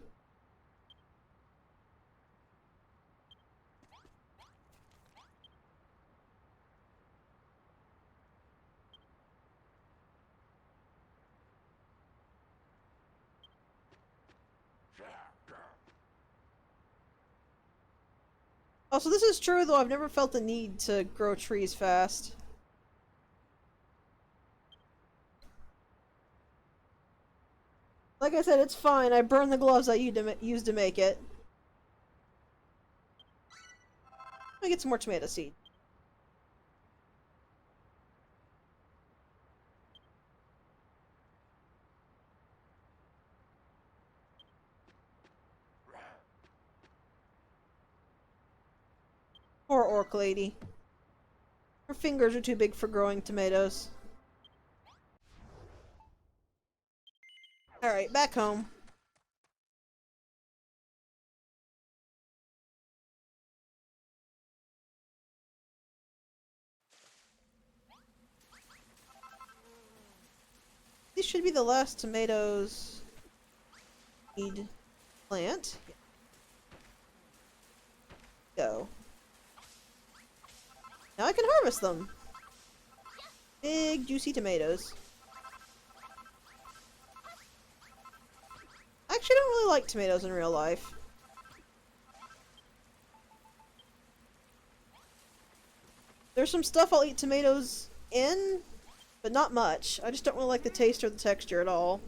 Also, this is true, though I've never felt the need to grow trees fast. Like I said, it's fine. I burned the gloves I used to make it. Let me get some more tomato seed. Poor orc lady. Her fingers are too big for growing tomatoes. Alright, back home. These should be the last tomatoes need plant. Go. Now I can harvest them. Big juicy tomatoes. I actually don't really like tomatoes in real life. There's some stuff I'll eat tomatoes in, but not much. I just don't really like the taste or the texture at all.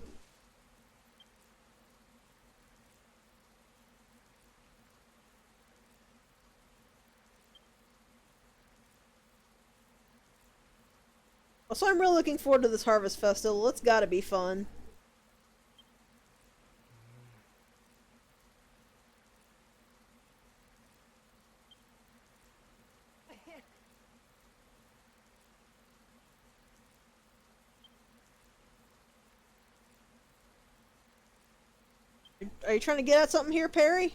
Also, I'm really looking forward to this Harvest Festival. It's gotta be fun. Are you trying to get at something here, Perry?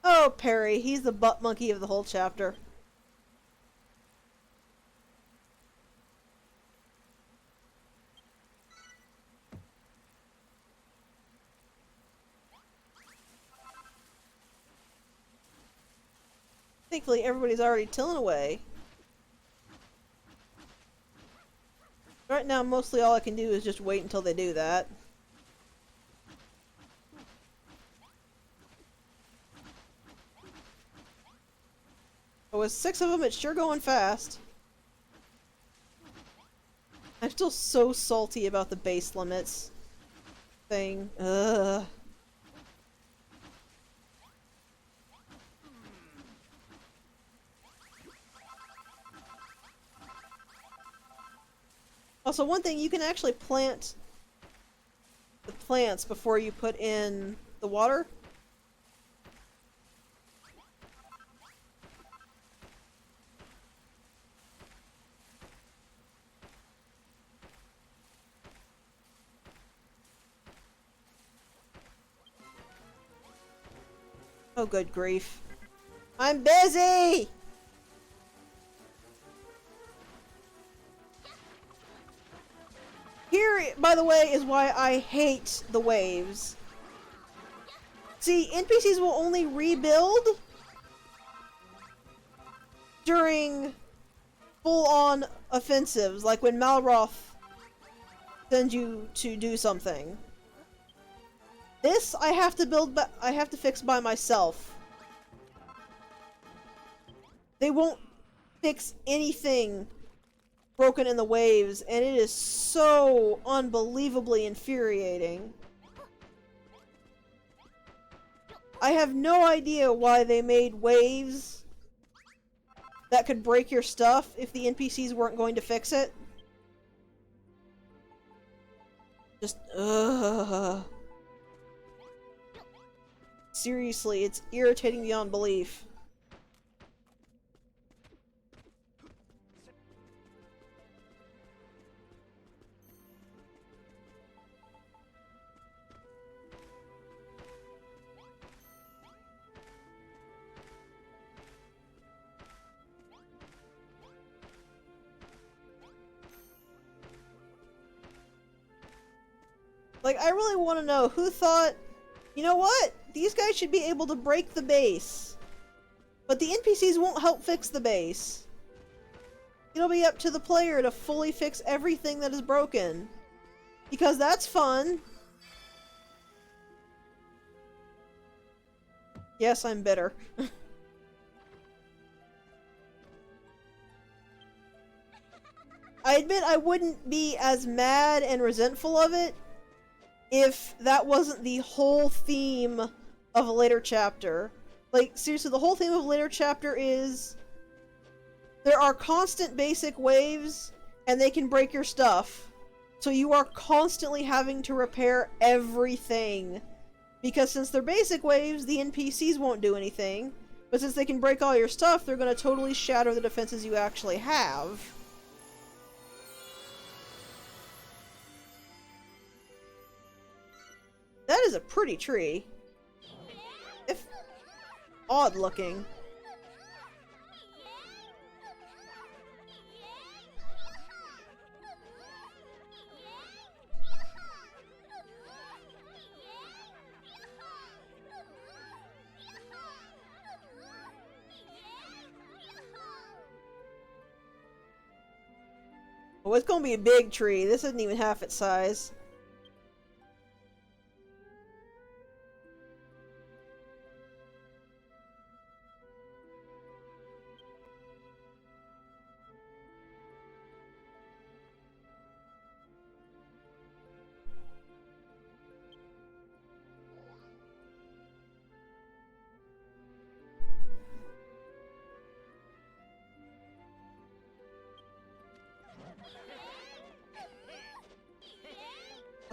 Oh, Perry, he's the butt monkey of the whole chapter. Thankfully, everybody's already tilling away. Right now, mostly all I can do is just wait until they do that. But with 6 of them, it's sure going fast. I'm still so salty about the base limits thing. Ugh. Also, one thing, you can actually plant the plants before you put in the water. Oh, good grief. I'm busy! Here, by the way, is why I hate the waves. See, NPCs will only rebuild during full-on offensives, like when Malroth sends you to do something. This, I have to fix by myself. They won't fix anything broken in the waves, and it is so unbelievably infuriating. I have no idea why they made waves that could break your stuff if the NPCs weren't going to fix it. Just, ugh. Seriously, it's irritating beyond belief. Like, I really want to know who thought, you know what? These guys should be able to break the base. But the NPCs won't help fix the base. It'll be up to the player to fully fix everything that is broken. Because that's fun. Yes, I'm bitter. I admit I wouldn't be as mad and resentful of it if that wasn't the whole theme of a later chapter. Like, seriously, the whole theme of a later chapter is there are constant basic waves, and they can break your stuff. So you are constantly having to repair everything. Because since they're basic waves, the NPCs won't do anything. But since they can break all your stuff, they're going to totally shatter the defenses you actually have. That is a pretty tree. If odd looking. Oh, it's gonna be a big tree. This isn't even half its size.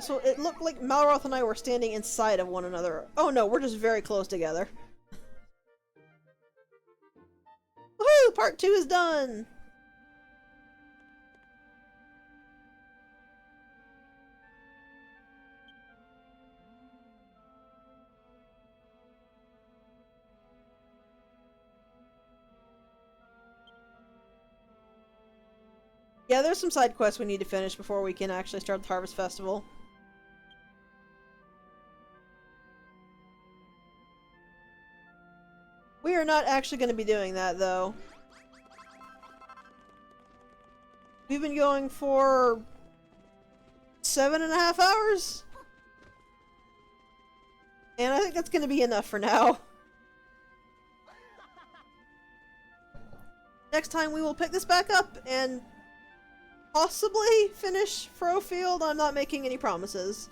So it looked like Malroth and I were standing inside of one another. Oh no, we're just very close together. Woohoo! Part 2 is done! Yeah, there's some side quests we need to finish before we can actually start the Harvest Festival. We are not actually going to be doing that, though. We've been going for 7.5 hours. And I think that's gonna be enough for now. Next time we will pick this back up and possibly finish Furrowfield. I'm not making any promises.